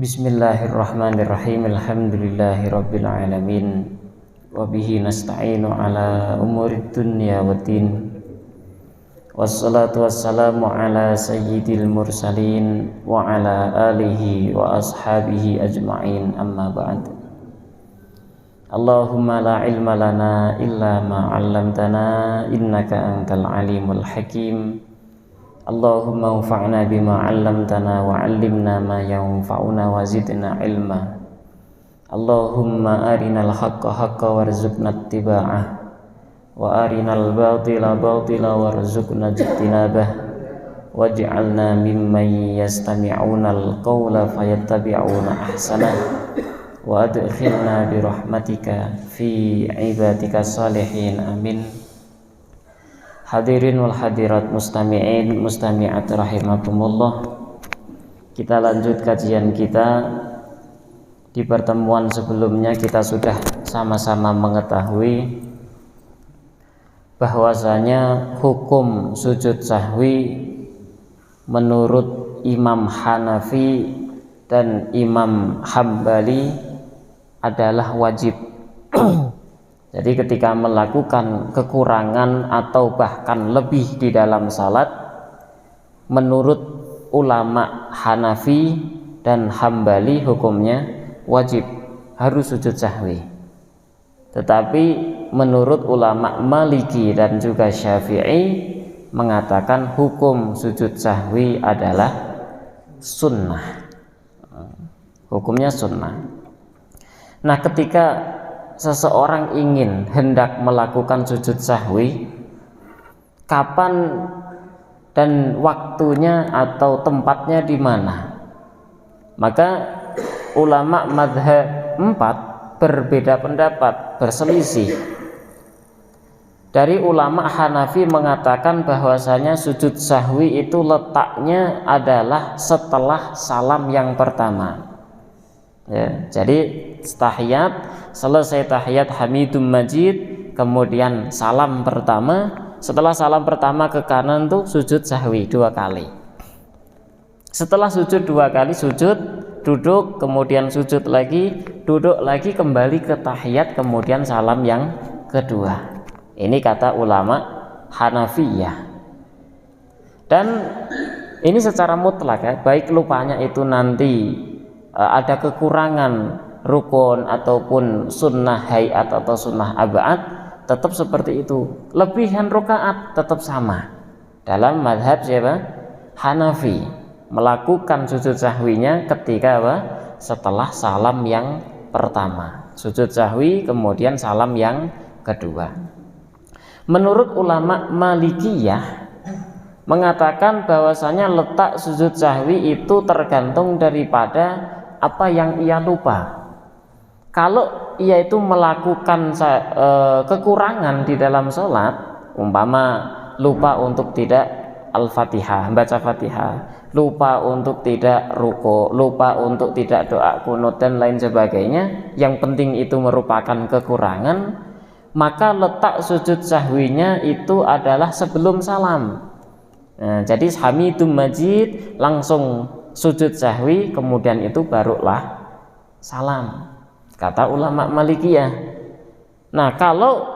Bismillahirrahmanirrahim. Alhamdulillahirabbil alamin. Wa bihi nasta'inu ala umurid dunya waddin. Wassalatu wassalamu ala sayyidil mursalin wa ala alihi wa ashabihi ajma'in. Amma ba'd. Allahumma la ilma lana illa ma 'allamtana innaka antal alimul hakim. Allahumma anfa'na bima 'allamtana wa 'allimna ma yanfa'una wa zidna ilma. Allahumma arinal haqqa haqqan warzuqna ittiba'ah wa arinal batila batila warzuqna ijtinabah waj'alna mimman yastami'una al-qawla fayattabi'una ahsanah wa adkhilna bi rahmatika fi ibadika salihin. Amin. Hadirin wal hadirat, mustami'in mustami'at rahimakumullah. Kita lanjut kajian kita. Di pertemuan sebelumnya kita sudah sama-sama mengetahui bahwasanya hukum sujud sahwi menurut Imam Hanafi dan Imam Hambali adalah wajib. Jadi ketika melakukan kekurangan atau bahkan lebih di dalam salat, menurut ulama Hanafi dan Hambali hukumnya wajib, harus sujud sahwi. Tetapi menurut ulama Maliki dan juga Syafi'i mengatakan hukum sujud sahwi adalah sunnah. Hukumnya sunnah. Nah, ketika seseorang hendak melakukan sujud sahwi, kapan dan waktunya atau tempatnya di mana? Maka ulama mazhab 4 berbeda pendapat, berselisih. Dari ulama Hanafi mengatakan bahwasanya sujud sahwi itu letaknya adalah setelah salam yang pertama. Ya, jadi selesai tahiyat hamidum majid, kemudian salam pertama. Setelah salam pertama ke kanan tuh sujud sahwi 2 kali. Setelah sujud 2 kali, sujud, duduk, kemudian sujud lagi, duduk lagi, kembali ke tahiyat, kemudian salam yang kedua. Ini kata ulama Hanafiyah. Dan ini secara mutlak ya, baik lupanya itu nanti ada kekurangan rukun ataupun sunnah hayat atau sunnah ab'ad, tetap seperti itu. Lebihan rakaat tetap sama. Dalam mazhab siapa? Hanafi. Melakukan sujud sahwinya ketika apa? Setelah salam yang pertama. Sujud sahwi kemudian salam yang kedua. Menurut ulama Malikiyah mengatakan bahwasanya letak sujud sahwi itu tergantung daripada apa yang ia lupa. Kalau ia itu melakukan kekurangan di dalam sholat, umpama lupa untuk tidak al-fatihah, baca fatihah, lupa untuk tidak ruku, lupa untuk tidak doa kunut dan lain sebagainya, yang penting itu merupakan kekurangan, maka letak sujud sahwinya itu adalah sebelum salam. Nah, jadi hamidum majid langsung sujud sahwi, kemudian itu barulah salam, kata ulama Malikiyah. Nah, kalau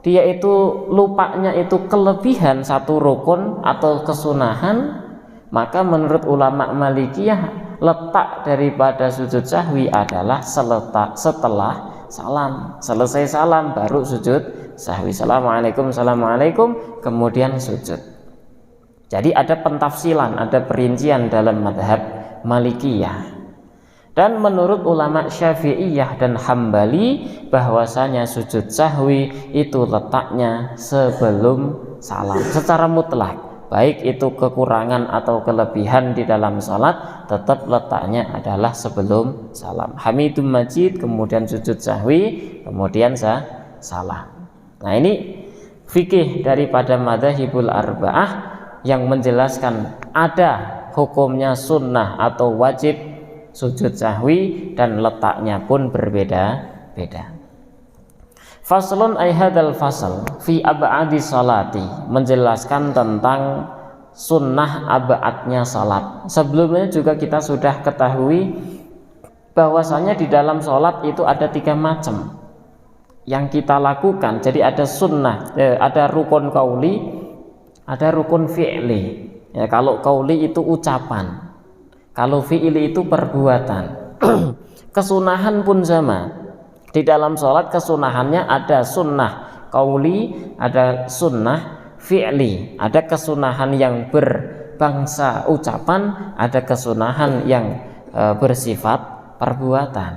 dia itu lupanya itu kelebihan satu rukun atau kesunahan, maka menurut ulama Malikiyah letak daripada sujud sahwi adalah setelah salam. Selesai salam baru sujud sahwi. Assalamualaikum, kemudian sujud. Jadi ada pentafsilan, ada perincian dalam madhab Malikiyah. Dan menurut ulama Syafi'iyah dan Hambali bahwasanya sujud sahwi itu letaknya sebelum salam secara mutlak. Baik itu kekurangan atau kelebihan di dalam salat, tetap letaknya adalah sebelum salam. Hamidum majid, kemudian sujud sahwi, kemudian salam. Nah, ini fikih daripada madzhabul arba'ah yang menjelaskan ada hukumnya sunnah atau wajib sujud sahwi dan letaknya pun berbeda-beda. Faslun ay hadzal fasal fi ab'adi salati, menjelaskan tentang sunnah ab'adnya salat. Sebelumnya juga kita sudah ketahui bahwasanya di dalam sholat itu ada 3 macam yang kita lakukan. Jadi ada sunnah, ada rukun qauli, ada rukun fi'li. Ya, kalau qauli itu ucapan, kalau fi'li itu perbuatan. Kesunahan pun sama. Di dalam sholat kesunahannya ada sunnah qauli, ada sunnah fi'li, ada kesunahan yang berbangsa ucapan, ada kesunahan yang bersifat perbuatan.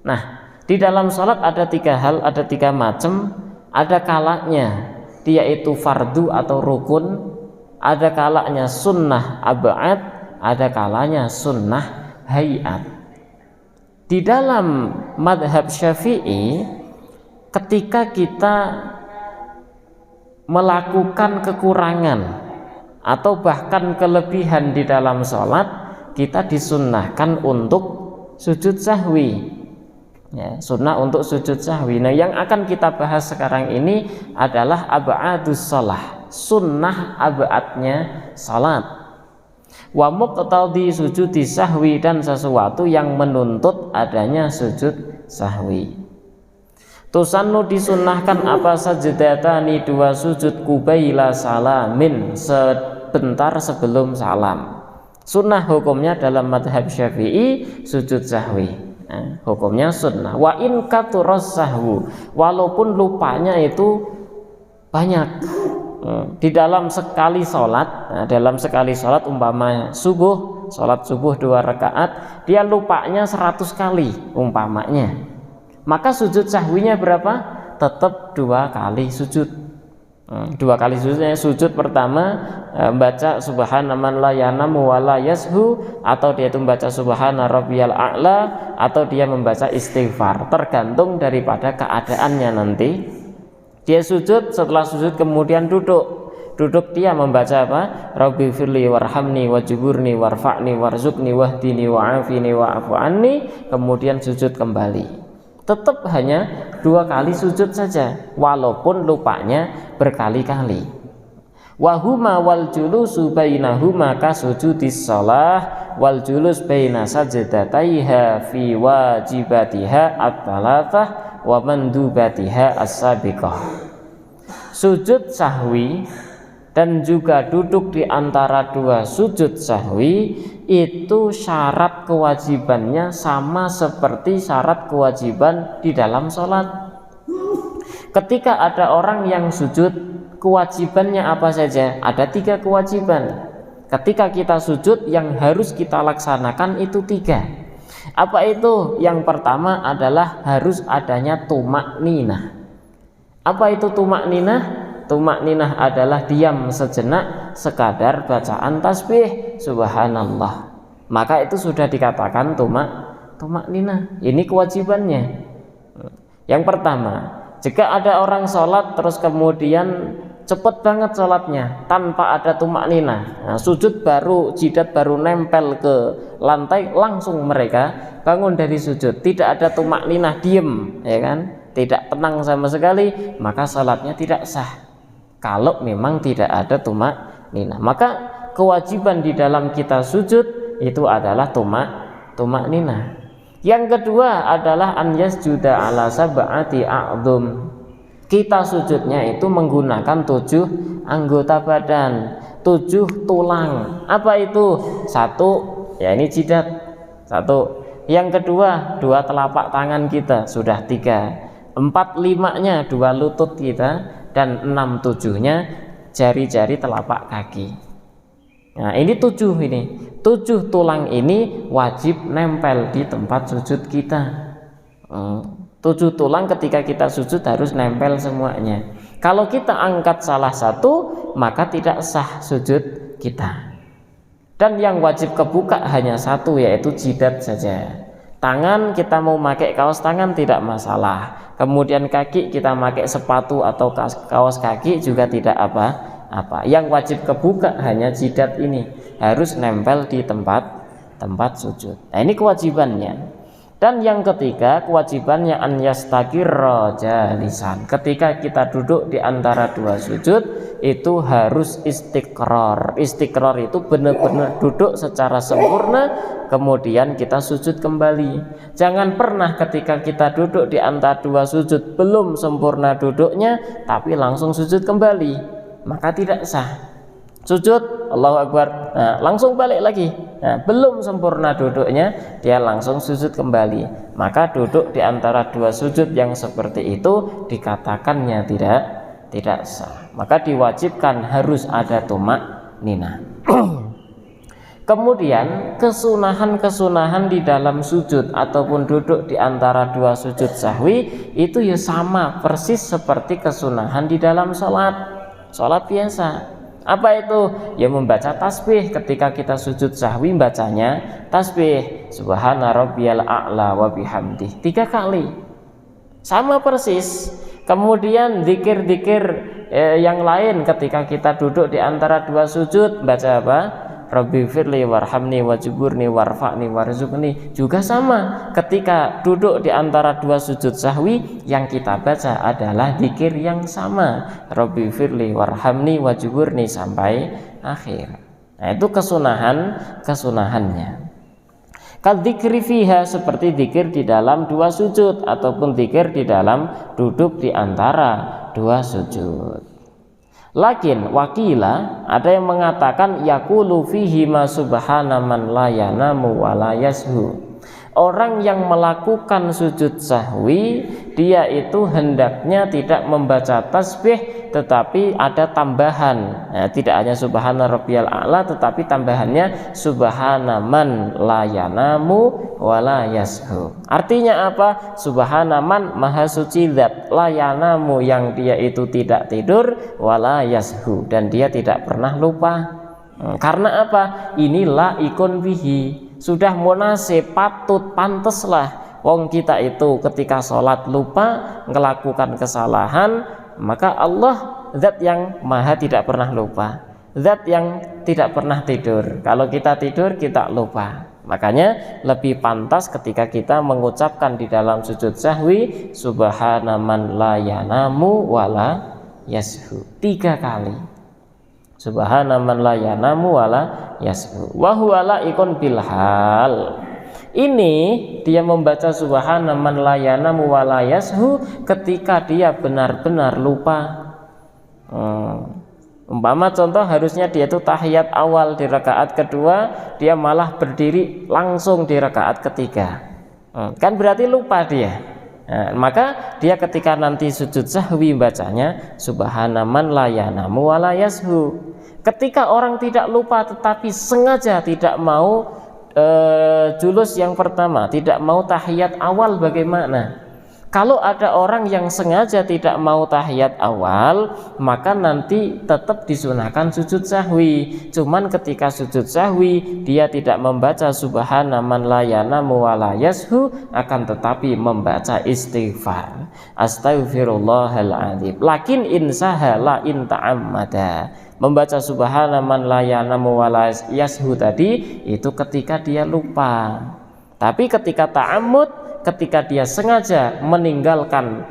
Nah, di dalam sholat ada 3 hal, ada 3 macam. Ada kalanya dia itu fardu atau rukun, ada kalanya sunnah ab'ad, ada kalanya sunnah hayat. Di dalam madhab Syafi'i, ketika kita melakukan kekurangan atau bahkan kelebihan di dalam sholat, kita disunnahkan untuk sujud sahwi, ya, sunnah untuk sujud sahwi. Nah, yang akan kita bahas sekarang ini adalah ab'adus shalah, sunnah ab'adnya salat. Wa muqtadi sujudi sahwi, dan sesuatu yang menuntut adanya sujud sahwi. Tusannu disunnahkan apa sajadatani 2 sujud kubaila salamin, sebentar sebelum salam. Sunnah hukumnya dalam madhab Syafi'i sujud sahwi, hukumnya sunnah. Wa in katuras sahwu, walaupun lupanya itu banyak. Di dalam sekali sholat, dalam sekali sholat umpama subuh, sholat subuh 2 rakaat, dia lupanya 100 kali umpamanya, maka sujud sahwinya berapa? Tetap 2 kali sujud. 2 kali sujudnya, sujud pertama baca subhana man la yanamu wa la yashu, atau dia itu membaca subhana rabbiyal a'la, atau dia membaca istighfar, tergantung daripada keadaannya nanti. Dia sujud, setelah sujud kemudian duduk dia membaca apa? Rabbi firli warhamni wajiburni warfa'ni warzuqni wahdini wa'afini wa'afu anni, kemudian sujud kembali. Tetap hanya 2 kali sujud saja, walaupun lupanya berkali-kali. Wahuma wal julusu bainahuma ka sujudis shalah wal julus baina sajdataiha fi wajibatiha at-thalathah wa mandubatiha as-sabiqah. Sujud sahwi dan juga duduk di antara 2 sujud sahwi itu syarat kewajibannya sama seperti syarat kewajiban di dalam sholat. Ketika ada orang yang sujud, kewajibannya apa saja? Ada 3 kewajiban. Ketika kita sujud, yang harus kita laksanakan itu 3. Apa itu? Yang pertama adalah harus adanya tumakninah. Apa itu tumakninah? Tumakninah adalah diam sejenak sekadar bacaan tasbih subhanallah, maka itu sudah dikatakan tumakninah. Ini kewajibannya. Yang pertama, jika ada orang sholat terus kemudian cepet banget sholatnya tanpa ada tumakninah, sujud baru, jidat baru nempel ke lantai, langsung mereka bangun dari sujud, tidak ada tumakninah, diem, ya kan, tidak tenang sama sekali, maka sholatnya tidak sah. Kalau memang tidak ada tumakninah, maka kewajiban di dalam kita sujud itu adalah tumakninah. Yang kedua adalah an yasjuda ala sab'ati a'dhum. Kita sujudnya itu menggunakan 7 anggota badan, 7 tulang. Apa itu? 1, ya ini jidat, 1. Yang kedua 2 telapak tangan kita, sudah 3. 4, 5-nya 2 lutut kita, dan 6, 7-nya jari-jari telapak kaki. Nah, ini 7 ini. 7 tulang ini wajib nempel di tempat sujud kita. 7 tulang ketika kita sujud harus nempel semuanya. Kalau kita angkat salah satu, maka tidak sah sujud kita. Dan yang wajib kebuka hanya 1, yaitu jidat saja. Tangan kita mau pakai kaos tangan tidak masalah. Kemudian kaki kita pakai sepatu atau kaos kaki juga tidak apa-apa. Yang wajib kebuka hanya jidat ini, harus nempel di tempat sujud. Nah, ini kewajibannya. Dan yang ketiga, kewajibannya an yastaqirra jalisan. Ketika kita duduk di antara dua sujud itu harus istiqrar. Istiqrar itu benar-benar duduk secara sempurna, kemudian kita sujud kembali. Jangan pernah ketika kita duduk di antara dua sujud belum sempurna duduknya tapi langsung sujud kembali, maka tidak sah. Sujud, Allahu Akbar, nah, langsung balik lagi, nah, belum sempurna duduknya dia langsung sujud kembali, maka duduk di antara dua sujud yang seperti itu dikatakannya tidak sah. Maka diwajibkan harus ada tumak nina. Kemudian kesunahan di dalam sujud ataupun duduk di antara dua sujud sahwi itu ya sama persis seperti kesunahan di dalam sholat biasa. Apa itu? Ya membaca tasbih. Ketika kita sujud sahwi bacanya tasbih subhana rabbiyal a'la wa bihamdih 3 kali, sama persis. Kemudian zikir-zikir yang lain ketika kita duduk di antara dua sujud baca apa? Rabbi firli warhamni wajburni warfa'ni warzuqni, juga sama. Ketika duduk di antara dua sujud sahwi yang kita baca adalah zikir yang sama, Rabbi firli warhamni wajburni sampai akhir. Nah, itu kesunahannya. Kadzikri fiha, seperti zikir di dalam dua sujud ataupun zikir di dalam duduk di antara dua sujud. Lakin wakila, ada yang mengatakan yaqulu fihi ma subhana man la yanamu wa la yashu. Orang yang melakukan sujud sahwi dia itu hendaknya tidak membaca tasbih tetapi ada tambahan. Nah, tidak hanya subhana rabbiyal a'la tetapi tambahannya subhana man la yanamu wa la yashu. Artinya apa? Subhana man maha suci zat, la yanamu yang dia itu tidak tidur, wa la yashu dan dia tidak pernah lupa. Karena apa? Inilah ikon bihi, sudah munasib, patut, panteslah wong kita itu ketika sholat lupa melakukan kesalahan, maka Allah zat yang maha tidak pernah lupa, zat yang tidak pernah tidur. Kalau kita tidur kita lupa, makanya lebih pantas ketika kita mengucapkan di dalam sujud sahwi subhana man la yanamu wa la yashu 3 kali. Subhana man la yanamu wa la yashu wa huwa laikun bil hal. Ini dia membaca subhana man la yanamu wa la yashu ketika dia benar-benar lupa. Umpama contoh harusnya dia itu tahiyat awal di rakaat kedua, dia malah berdiri langsung di rakaat ketiga. Kan berarti lupa dia. Nah, maka dia ketika nanti sujud sahwi bacanya subhana man la yanamu wa la yashu. Ketika orang tidak lupa tetapi sengaja tidak mau julus yang pertama, tidak mau tahiyat awal, bagaimana? Kalau ada orang yang sengaja tidak mau tahiyat awal, maka nanti tetap disunahkan sujud sahwi. Cuman ketika sujud sahwi dia tidak membaca subhana man la yanamu wa la yashu, akan tetapi membaca istighfar astaghfirullahaladzim. Lakin insaha la in ta'ammada. Membaca subhana man la yanamu wa la yashu tadi itu ketika dia lupa. Tapi ketika ta'ammud, ketika dia sengaja meninggalkan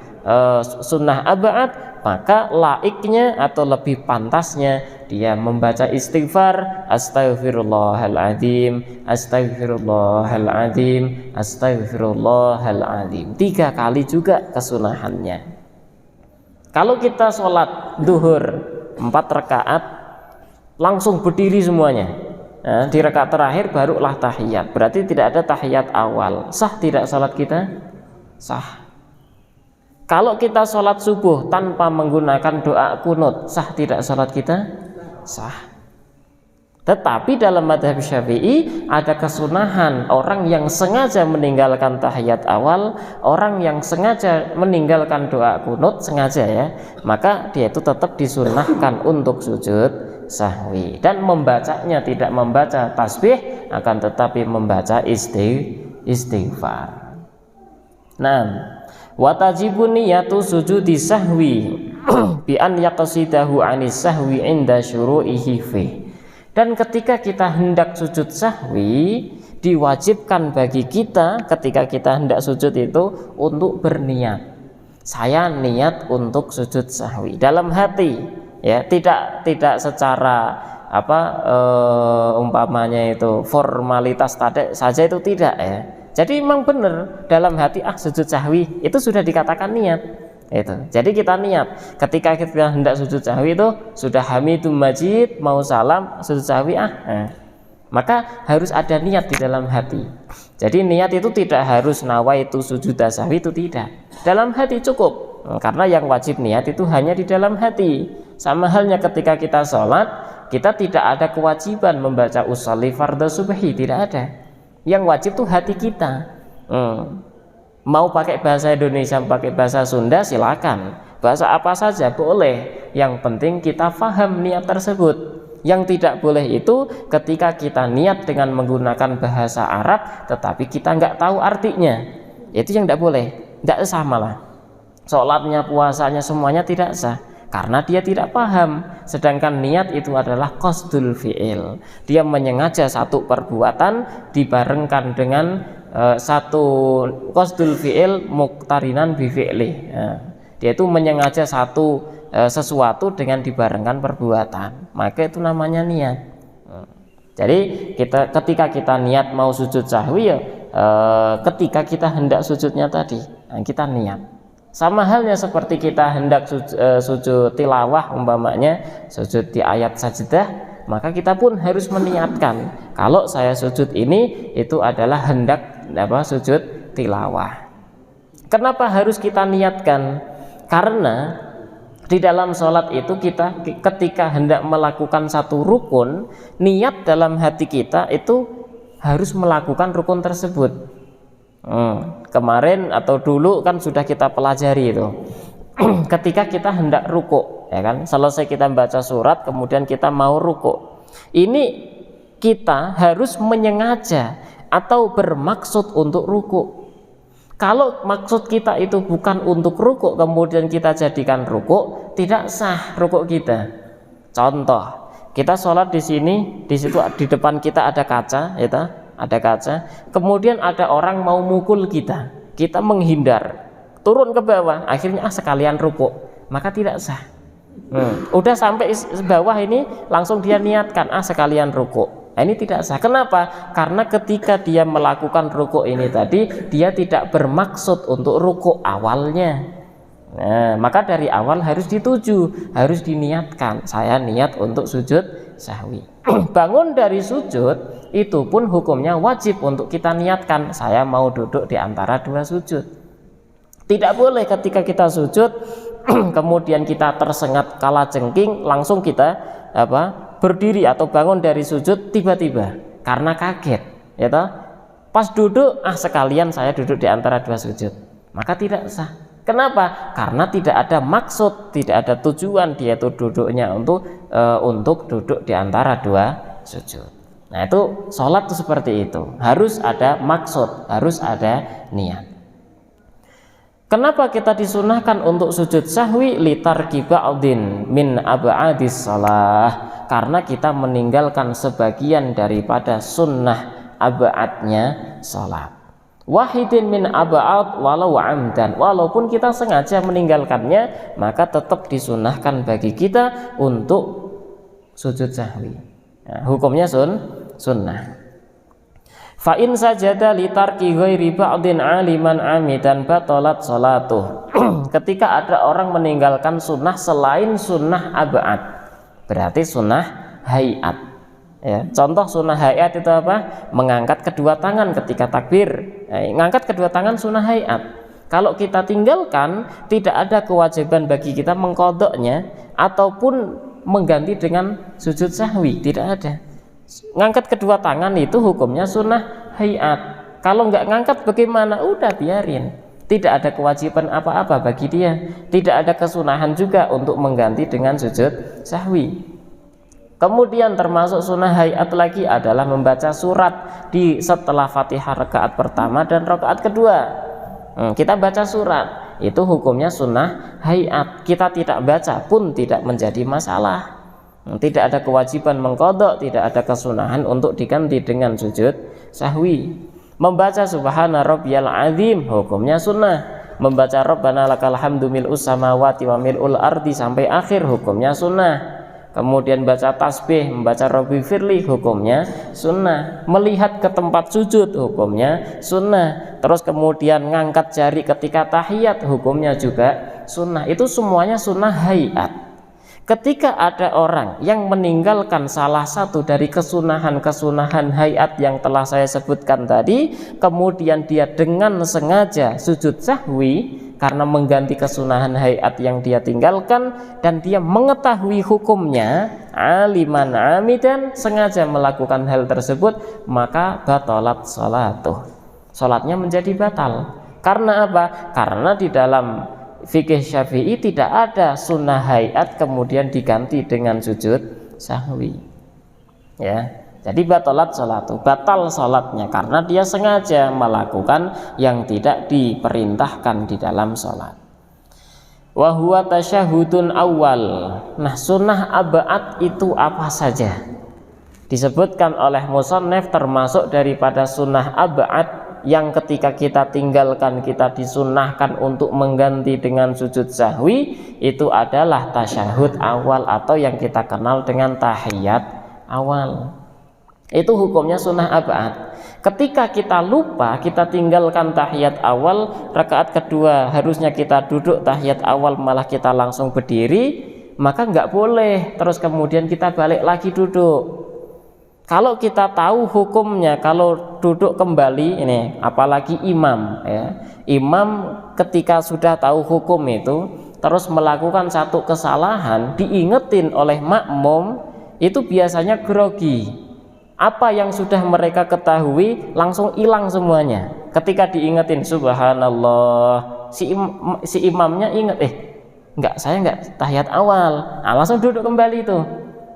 sunnah ab'ad, maka laiknya atau lebih pantasnya dia membaca istighfar astaghfirullahaladzim, astaghfirullahaladzim, astaghfirullahaladzim 3 kali juga kesunahannya. Kalau kita sholat duhur 4 rakaat langsung berdiri semuanya, nah, di rakaat terakhir barulah tahiyat, berarti tidak ada tahiyat awal. Sah tidak sholat kita? Sah. Kalau kita sholat subuh tanpa menggunakan doa kunut, sah tidak sholat kita? Sah. Tetapi dalam mazhab Syafi'i ada kesunahan orang yang sengaja meninggalkan tahiyat awal, orang yang sengaja meninggalkan doa kunut, sengaja ya, maka dia itu tetap disunahkan untuk sujud sahwi dan membacanya tidak membaca tasbih, akan tetapi membaca istighfar. Nah, watajibu niyatu sujudi sahwi bi an yaqsidahu anis sahwi inda syuru'ihi fi. Dan ketika kita hendak sujud sahwi, diwajibkan bagi kita ketika kita hendak sujud itu untuk berniat. Saya niat untuk sujud sahwi dalam hati, ya, tidak secara umpamanya itu formalitas tadi saja, itu tidak, ya. Jadi memang benar dalam hati sujud sahwi itu sudah dikatakan niat itu. Jadi kita niat ketika kita hendak sujud sahwi itu sudah hamidum majid mau salam sujud sahwi maka harus ada niat di dalam hati. Jadi niat itu tidak harus nawaitu sujud sahwi, itu tidak. Dalam hati cukup. Karena yang wajib niat itu hanya di dalam hati. Sama halnya ketika kita sholat, kita tidak ada kewajiban membaca usolli fardhu subhi, tidak ada. Yang wajib tuh hati kita. Mau pakai bahasa Indonesia, pakai bahasa Sunda, silakan. Bahasa apa saja boleh. Yang penting kita paham niat tersebut. Yang tidak boleh itu ketika kita niat dengan menggunakan bahasa Arab, tetapi kita nggak tahu artinya. Itu yang tidak boleh. Nggak sah malah. Sholatnya, puasanya, semuanya tidak sah. Karena dia tidak paham. Sedangkan niat itu adalah qasdul fi'il. Dia menyengaja satu perbuatan dibarengkan dengan satu qasdul fi'il muqtarinan bi fi'li. Dia itu menyengaja satu sesuatu dengan dibarengkan perbuatan. Maka itu namanya niat. Jadi ketika kita niat mau sujud sahwi, ketika kita hendak sujudnya tadi, kita niat. Sama halnya seperti kita hendak sujud tilawah, umpamanya sujud di ayat sajdah, maka kita pun harus meniatkan kalau saya sujud ini itu adalah hendak sujud tilawah. Kenapa harus kita niatkan? Karena di dalam sholat itu kita ketika hendak melakukan satu rukun, niat dalam hati kita itu harus melakukan rukun tersebut. Kemarin atau dulu kan sudah kita pelajari itu. Ketika kita hendak ruku, ya kan, selesai kita baca surat, kemudian kita mau ruku. Ini kita harus menyengaja atau bermaksud untuk ruku. Kalau maksud kita itu bukan untuk ruku, kemudian kita jadikan ruku, tidak sah ruku kita. Contoh, kita sholat di sini, di situ di depan kita ada kaca, ya, ada kaca. Kemudian ada orang mau mukul kita, kita menghindar, turun ke bawah, akhirnya sekalian ruku, maka tidak sah. Udah sampai bawah ini langsung dia niatkan sekalian ruku. Ini tidak sah. Kenapa? Karena ketika dia melakukan ruku ini tadi, dia tidak bermaksud untuk ruku awalnya. Maka dari awal harus dituju, harus diniatkan. Saya niat untuk sujud sahwi. Bangun dari sujud itu pun hukumnya wajib untuk kita niatkan. Saya mau duduk di antara dua sujud. Tidak boleh ketika kita sujud kemudian kita tersengat kalajengking langsung kita berdiri atau bangun dari sujud tiba-tiba karena kaget, ya toh. Pas duduk sekalian saya duduk di antara dua sujud, maka tidak sah. Kenapa? Karena tidak ada maksud, tidak ada tujuan dia itu duduknya untuk duduk di antara dua sujud. Nah, itu sholat itu seperti itu, harus ada maksud, harus ada niat. Kenapa kita disunahkan untuk sujud sahwi? Litarki ba'din min ab'adis shalah. Karena kita meninggalkan sebagian daripada sunnah ab'adnya salat. Wahidin min ab'ad walau amdan. Walaupun kita sengaja meninggalkannya, maka tetap disunahkan bagi kita untuk sujud sahwi. Nah, hukumnya sunnah. Fa in sajada litarki ghairi ba'din aliman amidan batalat salatuh. Ketika ada orang meninggalkan sunnah selain sunnah ab'ad, berarti sunnah hayat, ya. Contoh sunnah hayat itu apa? Mengangkat kedua tangan ketika takbir. Mengangkat kedua tangan sunnah hayat. Kalau kita tinggalkan, tidak ada kewajiban bagi kita mengqadha'nya ataupun mengganti dengan sujud sahwi, tidak ada. Ngangkat kedua tangan itu hukumnya sunnah hayat. Kalau nggak ngangkat bagaimana? Udah biarin. Tidak ada kewajiban apa-apa bagi dia. Tidak ada kesunahan juga untuk mengganti dengan sujud sahwi. Kemudian termasuk sunnah hayat lagi adalah membaca surat setelah Fatihah rakaat pertama dan rakaat kedua. Kita baca surat, itu hukumnya sunnah hayat. Kita tidak baca pun tidak menjadi masalah. Tidak ada kewajiban mengqadha, tidak ada kesunahan untuk diganti dengan sujud sahwi. Membaca subhana rabbiyal azim hukumnya sunnah. Membaca rabbana lakal hamdu mil'us samawati wa mil'ul ardi sampai akhir hukumnya sunnah. Kemudian baca tasbih, membaca Rabbi firli hukumnya sunnah. Melihat ke tempat sujud hukumnya sunnah. Terus kemudian ngangkat jari ketika tahiyat hukumnya juga sunnah. Itu semuanya sunnah hayat. Ketika ada orang yang meninggalkan salah satu dari kesunahan-kesunahan hayat yang telah saya sebutkan tadi, kemudian dia dengan sengaja sujud sahwi karena mengganti kesunahan hayat yang dia tinggalkan, dan dia mengetahui hukumnya, aliman amidan, sengaja melakukan hal tersebut, maka batalat sholatuh, sholatnya menjadi batal. Karena apa? Karena di dalam fikih Syafi'i tidak ada sunnah hayat kemudian diganti dengan sujud sahwi. Ya. Jadi batalat sholatu, batal sholatnya karena dia sengaja melakukan yang tidak diperintahkan di dalam sholat. Wa huwa tasyahudun awal. Nah, sunnah ab'ad itu apa saja? Disebutkan oleh musannif termasuk daripada sunnah ab'ad yang ketika kita tinggalkan kita disunnahkan untuk mengganti dengan sujud sahwi, itu adalah tasyahud awal atau yang kita kenal dengan tahiyat awal. Itu hukumnya sunnah ab'ad. Ketika kita lupa, kita tinggalkan tahiyat awal, rakaat kedua harusnya kita duduk tahiyat awal malah kita langsung berdiri, maka nggak boleh terus kemudian kita balik lagi duduk. Kalau kita tahu hukumnya, kalau duduk kembali ini, apalagi imam ya, imam ketika sudah tahu hukum itu terus melakukan satu kesalahan, diingetin oleh makmum, itu biasanya grogi. Apa yang sudah mereka ketahui langsung hilang semuanya. Ketika diingetin subhanallah, si imamnya ingat, enggak, saya enggak tahiyat awal, nah, langsung duduk kembali itu.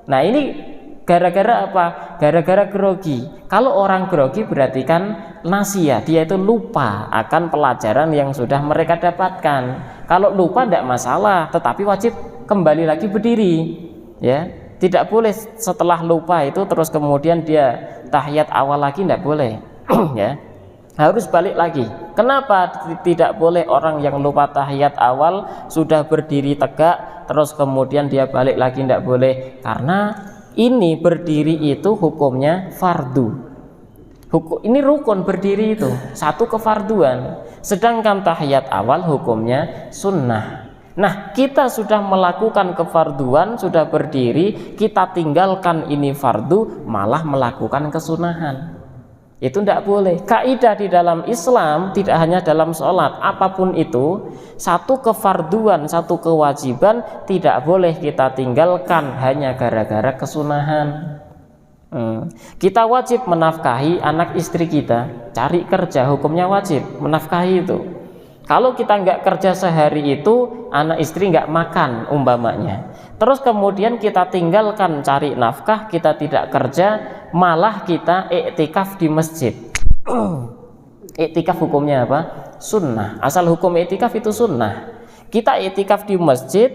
Nah, ini gara-gara apa? Gara-gara grogi. Kalau orang grogi berarti kan nasia, dia itu lupa akan pelajaran yang sudah mereka dapatkan. Kalau lupa enggak masalah, tetapi wajib kembali lagi berdiri, ya. Tidak boleh setelah lupa itu terus kemudian dia tahiyat awal lagi, tidak boleh. Ya, harus balik lagi. Kenapa tidak boleh orang yang lupa tahiyat awal sudah berdiri tegak terus kemudian dia balik lagi, tidak boleh? Karena ini berdiri itu hukumnya fardu. Ini rukun berdiri itu, satu kefarduan. Sedangkan tahiyat awal hukumnya sunnah. Nah, kita sudah melakukan kefarduan, sudah berdiri, kita tinggalkan ini fardu, malah melakukan kesunahan. Itu tidak boleh. Kaidah di dalam Islam tidak hanya dalam sholat, apapun itu, satu kefarduan, satu kewajiban tidak boleh kita tinggalkan hanya gara-gara kesunahan. Kita wajib menafkahi anak istri kita, cari kerja, hukumnya wajib menafkahi itu. Kalau kita nggak kerja sehari itu, anak istri nggak makan umpamanya. Terus kemudian kita tinggalkan cari nafkah, kita tidak kerja, malah kita iktikaf di masjid. Iktikaf hukumnya apa? Sunnah. Asal hukum iktikaf itu sunnah. Kita iktikaf di masjid,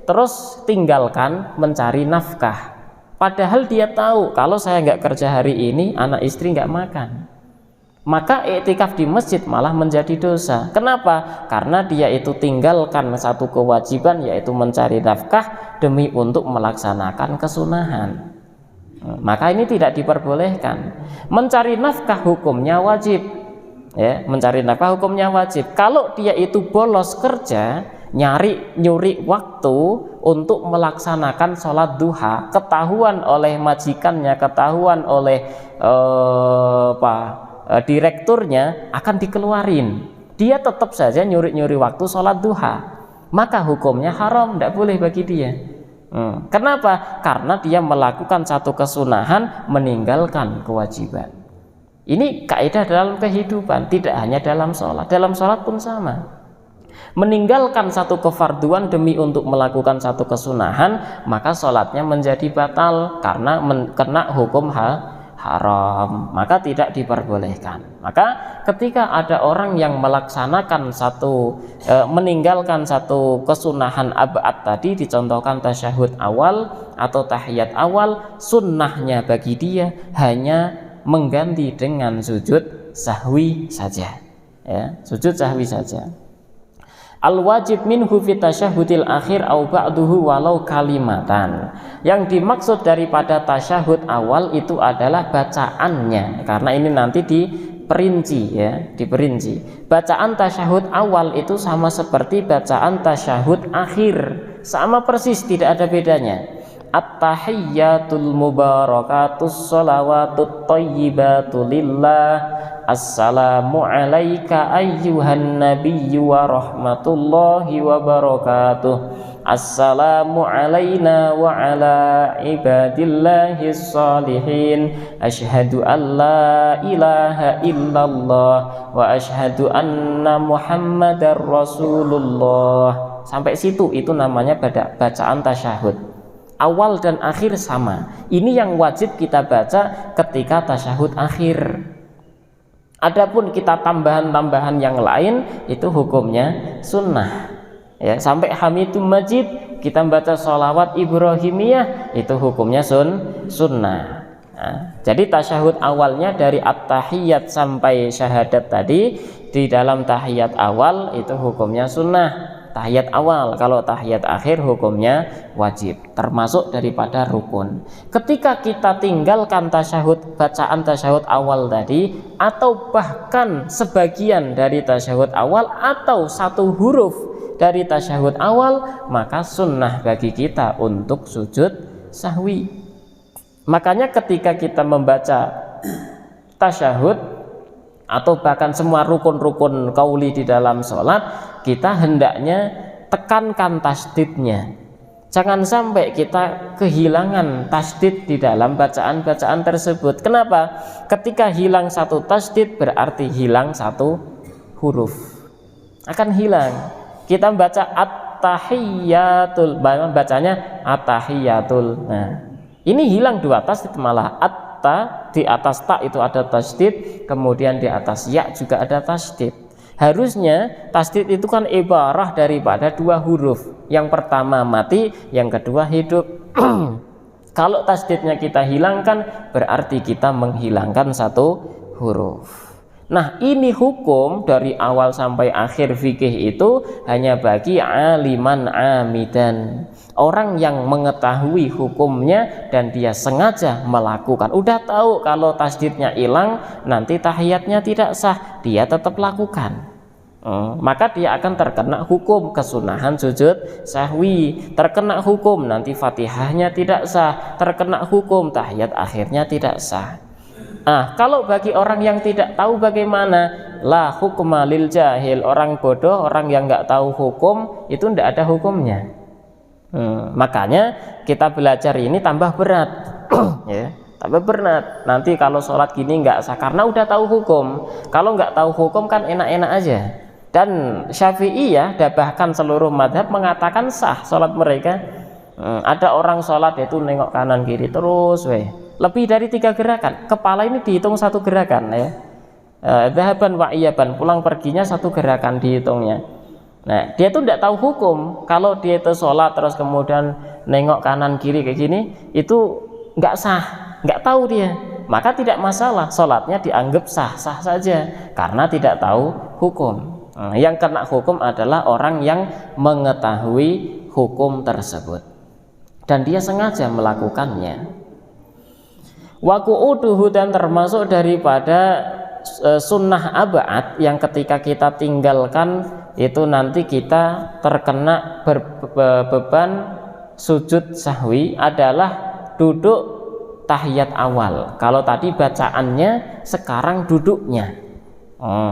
terus tinggalkan mencari nafkah. Padahal dia tahu kalau saya nggak kerja hari ini, anak istri nggak makan. Maka iktikaf di masjid malah menjadi dosa. Kenapa? Karena dia itu tinggalkan satu kewajiban, yaitu mencari nafkah demi untuk melaksanakan kesunahan. Maka ini tidak diperbolehkan. Mencari nafkah hukumnya wajib. Ya, mencari nafkah hukumnya wajib. Kalau dia itu bolos kerja, nyuri waktu untuk melaksanakan sholat duha, ketahuan oleh majikannya, ketahuan oleh direkturnya, akan dikeluarin. Dia tetap saja nyuri waktu sholat duha, maka hukumnya haram, tidak boleh bagi dia. Kenapa? Karena dia melakukan satu kesunahan, meninggalkan kewajiban. Ini kaidah dalam kehidupan, tidak hanya dalam sholat. Dalam sholat pun sama. Meninggalkan satu kefarduan demi untuk melakukan satu kesunahan, maka sholatnya menjadi batal karena kena hukum haram, maka tidak diperbolehkan. Maka ketika ada orang yang melaksanakan meninggalkan satu kesunahan ab'ad tadi, dicontohkan tasyahud awal atau tahiyat awal, sunnahnya bagi dia hanya mengganti dengan sujud sahwi saja, ya, sujud sahwi saja. Al-wajib minhu fi tasyahudil akhir au ba'duhu walau kalimatan. Yang dimaksud daripada tasyahud awal itu adalah bacaannya, karena ini nanti diperinci, ya, diperinci. Bacaan tasyahud awal itu sama seperti bacaan tasyahud akhir, sama persis, tidak ada bedanya. At-tahiyyatul mubarakatus sholawatut thayyibatu lillah. Assalamu alayka ayyuhan nabiyyu wa rahmatullahi wa barakatuh. Assalamu alayna wa ala ibadillahis salihin. Asyhadu an la ilaha illallah wa asyhadu anna muhammadar rasulullah. Sampai situ itu namanya bacaan tasyahud. Awal dan akhir sama. Ini yang wajib kita baca ketika tasyahud akhir. Adapun kita tambahan-tambahan yang lain itu hukumnya sunnah, ya. Sampai Hamidum Majid kita baca sholawat Ibrahimiyah itu hukumnya sunnah. Nah, jadi tasyahud awalnya dari at-tahiyyat sampai syahadat tadi, di dalam tahiyat awal itu hukumnya sunnah, tahiyat awal. Kalau tahiyat akhir hukumnya wajib, termasuk daripada rukun. Ketika kita tinggalkan tasyahud, bacaan tasyahud awal tadi, atau bahkan sebagian dari tasyahud awal atau satu huruf dari tasyahud awal, maka sunnah bagi kita untuk sujud sahwi. Makanya ketika kita membaca tasyahud atau bahkan semua rukun-rukun qauli di dalam sholat, kita hendaknya tekankan tasdidnya. Jangan sampai kita kehilangan tasdid di dalam bacaan-bacaan tersebut. Kenapa? Ketika hilang satu tasdid berarti hilang satu huruf, akan hilang. Kita baca at-tahiyyatul, bacanya at-tahiyyatul. Nah, ini hilang dua tasdid, malah at-ta di atas ta itu ada tasdid, kemudian di atas ya juga ada tasdid. Harusnya tasdid itu kan ibarah daripada dua huruf. Yang pertama mati, yang kedua hidup. Kalau tasdidnya kita hilangkan, berarti kita menghilangkan satu huruf. Nah, ini hukum dari awal sampai akhir fikih itu hanya bagi aliman amidan, orang yang mengetahui hukumnya dan dia sengaja melakukan. Udah tahu kalau tasdidnya hilang, nanti tahiyatnya tidak sah, dia tetap lakukan. Maka dia akan terkena hukum kesunahan sujud sahwi, terkena hukum nanti fatihahnya tidak sah, terkena hukum tahiyat akhirnya tidak sah. Nah, kalau bagi orang yang tidak tahu bagaimana, la hukma lil jahil, orang bodoh, orang yang nggak tahu hukum itu tidak ada hukumnya. Makanya kita belajar ini tambah berat, ya, tambah berat. Nanti kalau sholat gini nggak sah karena udah tahu hukum. Kalau nggak tahu hukum kan enak-enak aja. Dan Syafi'iyah bahkan seluruh madhab mengatakan sah sholat mereka. Ada orang sholat itu nengok kanan kiri terus, lebih dari 3 gerakan. Kepala ini dihitung satu gerakan, ya. Dhahaban wa iyaban, pulang perginya satu gerakan dihitungnya. Nah, dia tuh tidak tahu hukum. Kalau dia itu sholat terus kemudian nengok kanan kiri kayak gini, itu nggak sah, nggak tahu dia. Maka tidak masalah, sholatnya dianggap sah-sah saja karena tidak tahu hukum. Yang kena hukum adalah orang yang mengetahui hukum tersebut dan dia sengaja melakukannya. Wa qu'uduhu, dan termasuk daripada sunnah ab'ad yang ketika kita tinggalkan itu nanti kita terkena beban sujud sahwi adalah duduk tahiyat awal. Kalau tadi bacaannya, sekarang duduknya.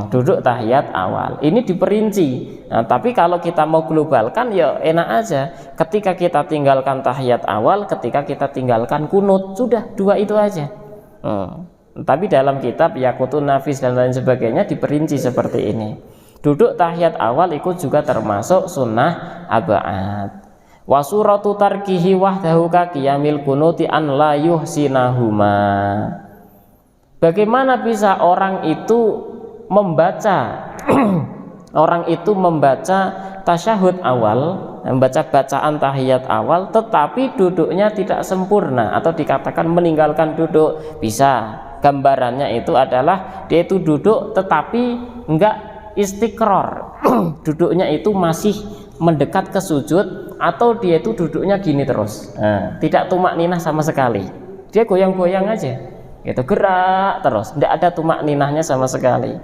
Duduk tahiyat awal ini diperinci. Nah, tapi kalau kita mau globalkan ya enak aja. Ketika kita tinggalkan tahiyat awal, ketika kita tinggalkan kunut, sudah dua itu aja. Tapi dalam kitab Yaqutun Nafis dan lain sebagainya diperinci seperti ini. Duduk tahiyat awal ikut juga termasuk sunnah ab'ad. Wa suratu tarkihi wahdahu ka qiyamil kunuti an la yuhsinahuma. Bagaimana bisa orang itu membaca tasyahud awal, membaca bacaan tahiyat awal, tetapi duduknya tidak sempurna atau dikatakan meninggalkan duduk? Bisa. gambarannya itu adalah dia itu duduk tetapi enggak istiqrar. Duduknya itu masih mendekat ke sujud, atau dia itu duduknya gini terus, tidak tumak ninah sama sekali, dia goyang-goyang aja gitu, gerak terus, tidak ada tumak ninahnya sama sekali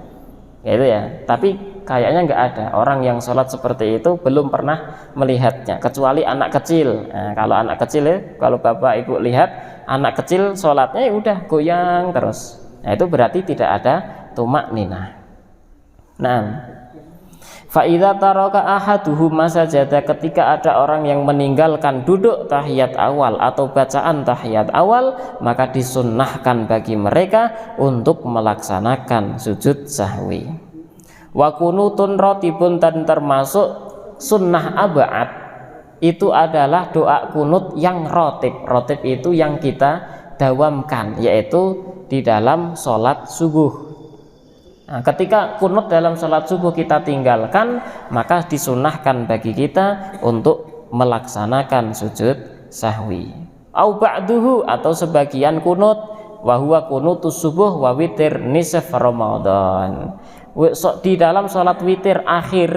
gitu ya. Tapi kayaknya nggak ada orang yang sholat seperti itu, belum pernah melihatnya kecuali anak kecil. Kalau anak kecil ya, kalau bapak ibu lihat anak kecil sholatnya ya udah goyang terus, itu berarti tidak ada tumak ninah. Nah, fa'idza taraka ahaduhum masajada, ketika ada orang yang meninggalkan duduk tahiyat awal atau bacaan tahiyat awal, maka disunnahkan bagi mereka untuk melaksanakan sujud sahwi. Wa kunutun rotibun, dan termasuk sunnah ab'ad itu adalah doa kunut yang rotib. Rotib itu yang kita dawamkan, yaitu di dalam sholat subuh. Nah, ketika kunut dalam sholat subuh kita tinggalkan, maka disunahkan bagi kita untuk melaksanakan sujud sahwi. Au ba'duhu, atau sebagian kunut, wa huwa kunutus subuh wa witir nisf Ramadan. Di dalam sholat witir akhir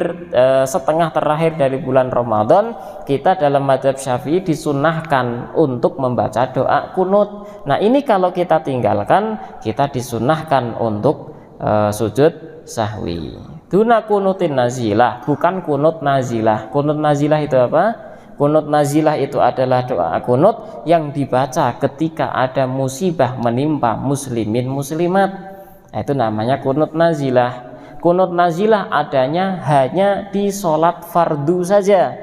setengah terakhir dari bulan Ramadan, kita dalam mazhab Syafi'i disunahkan untuk membaca doa kunut. Nah, ini kalau kita tinggalkan, kita disunahkan untuk sujud sahwi. Duna kunutin nazilah, bukan kunut nazilah. Kunut nazilah itu apa? Kunut nazilah itu adalah doa kunut yang dibaca ketika ada musibah menimpa muslimin muslimat. Itu namanya kunut nazilah. Kunut nazilah adanya hanya di sholat fardu saja.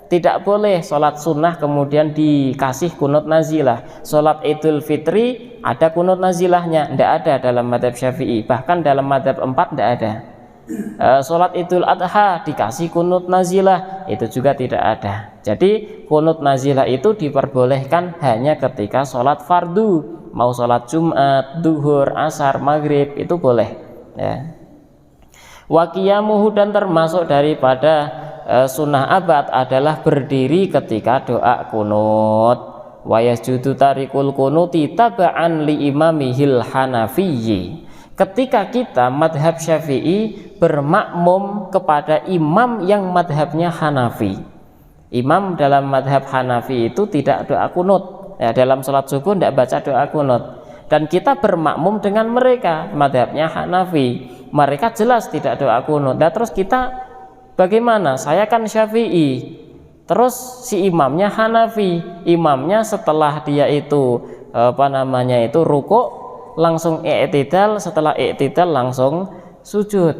Tidak boleh sholat sunnah kemudian dikasih kunut nazilah. Sholat Idul Fitri ada kunut nazilahnya, tidak ada dalam mazhab Syafi'i. Bahkan dalam mazhab 4 tidak ada. Sholat Idul Adha dikasih kunut nazilah, itu juga tidak ada. Jadi kunut nazilah itu diperbolehkan hanya ketika sholat fardu. Mau sholat Jumat, duhur, asar, maghrib, itu boleh ya. Wa qiyamuhu, dan termasuk daripada sunnah abad adalah berdiri ketika doa kunut. Wa yasjudu tarikul kunuti taba'an li imamihil hanafiyyi, ketika kita madhab Syafi'i bermakmum kepada imam yang madhabnya Hanafi. Imam dalam madhab Hanafi itu tidak doa kunut ya, dalam sholat subuh tidak baca doa kunut, dan kita bermakmum dengan mereka, madhabnya Hanafi, mereka jelas tidak doa kunut. Dan terus kita bagaimana? Saya kan Syafi'i, terus si imamnya Hanafi. Imamnya setelah dia itu rukuk langsung i'tidal, setelah i'tidal langsung sujud,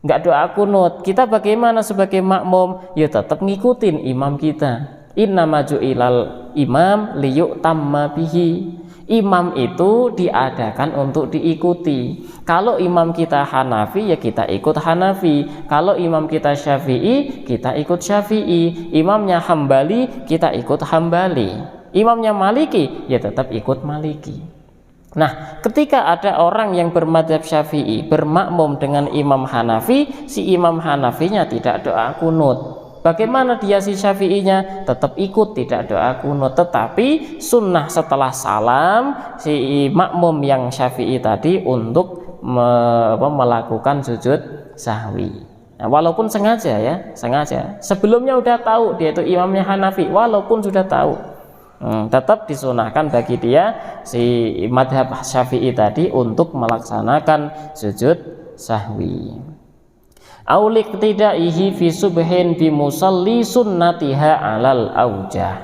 nggak doa kunut. Kita bagaimana sebagai makmum? Ya tetap ngikutin imam kita. Innama ju'ilal imam liyu'tamma bihi. Imam itu diadakan untuk diikuti. Kalau imam kita Hanafi, ya kita ikut Hanafi. Kalau imam kita Syafi'i, kita ikut Syafi'i. Imamnya Hambali, kita ikut Hambali. Imamnya Maliki, ya tetap ikut Maliki. Nah, ketika ada orang yang bermadzhab Syafi'i bermakmum dengan imam Hanafi, si imam Hanafinya tidak doa kunut. Bagaimana dia si Syafi'inya? Tetap ikut, tidak doa kunut. Tetapi sunnah setelah salam si makmum yang Syafi'i tadi untuk melakukan sujud sahwi. Nah, walaupun sengaja ya, sengaja. Sebelumnya udah tahu dia itu imamnya Hanafi, walaupun sudah tahu, tetap disunahkan bagi dia si madhab Syafi'i tadi untuk melaksanakan sujud sahwi. Aulik tidaihi fi subhin bi musalli sunnatiha alal aujah,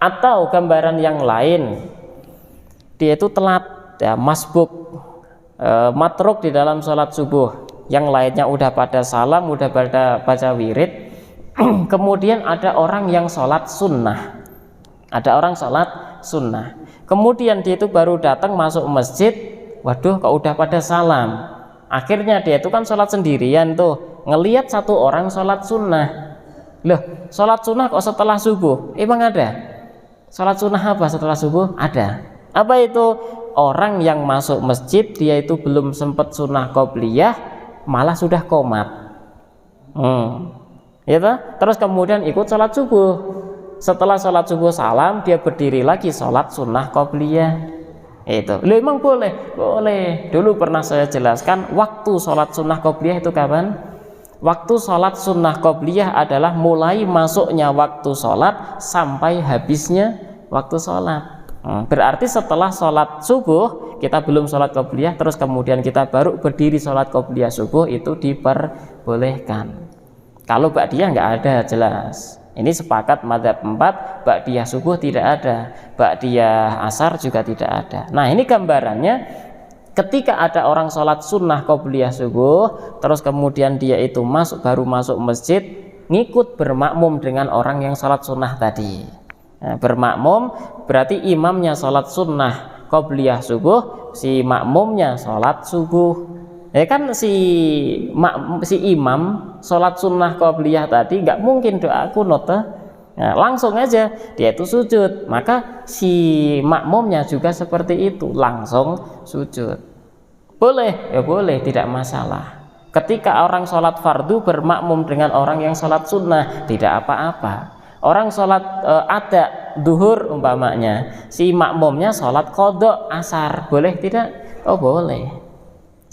atau gambaran yang lain, dia itu telat ya, masbuk, matruk di dalam sholat subuh, yang lainnya udah pada salam, udah pada baca wirid, kemudian ada orang yang sholat sunnah, ada orang sholat sunnah, kemudian dia itu baru datang masuk masjid, waduh kok udah pada salam. Akhirnya dia itu kan sholat sendirian tuh, ngelihat satu orang sholat sunnah. Loh, sholat sunnah kok setelah subuh? Emang ada? Sholat sunnah apa setelah subuh? Ada. Apa itu? Orang yang masuk masjid, dia itu belum sempat sunnah qobliyah, malah sudah qomat. Ya toh? Terus kemudian ikut sholat subuh. Setelah sholat subuh salam, dia berdiri lagi sholat sunnah qobliyah. Itu. Loh, emang boleh? Boleh. Dulu pernah saya jelaskan waktu sholat sunnah qobliyah itu kapan? Waktu sholat sunnah qobliyah adalah mulai masuknya waktu sholat sampai habisnya waktu sholat. Berarti setelah sholat subuh kita belum sholat qobliyah, terus kemudian kita baru berdiri sholat qobliyah subuh, itu diperbolehkan. Kalau ba'diyah nggak ada, jelas. Ini sepakat madzhab 4, ba'diyah subuh tidak ada, ba'diyah asar juga tidak ada. Nah, ini gambarannya ketika ada orang sholat sunnah qobliyah subuh, terus kemudian dia itu baru masuk masjid, ngikut bermakmum dengan orang yang sholat sunnah tadi. Nah, bermakmum berarti imamnya sholat sunnah qobliyah subuh, si makmumnya sholat subuh. Ya kan si imam sholat sunnah qobliyah tadi nggak mungkin doa kunut, nah, langsung aja dia itu sujud, maka si makmumnya juga seperti itu, langsung sujud. Boleh, ya boleh, tidak masalah. Ketika orang sholat fardu bermakmum dengan orang yang sholat sunnah, tidak apa-apa. Orang sholat ada duhur umpamanya, si makmumnya sholat qadha asar, boleh tidak? Oh boleh.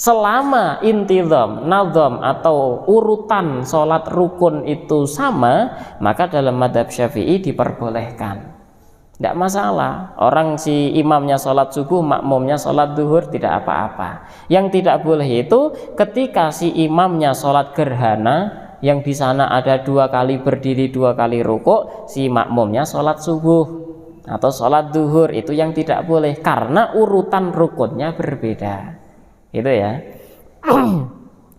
Selama intizam, nazam atau urutan sholat rukun itu sama, maka dalam madzhab Syafi'i diperbolehkan, tidak masalah. Orang si imamnya sholat subuh, makmumnya sholat duhur, tidak apa-apa. Yang tidak boleh itu ketika si imamnya sholat gerhana, yang di sana ada 2 kali berdiri 2 kali rukuk, si makmumnya sholat subuh atau sholat duhur, itu yang tidak boleh karena urutan rukunnya berbeda. Gitu ya.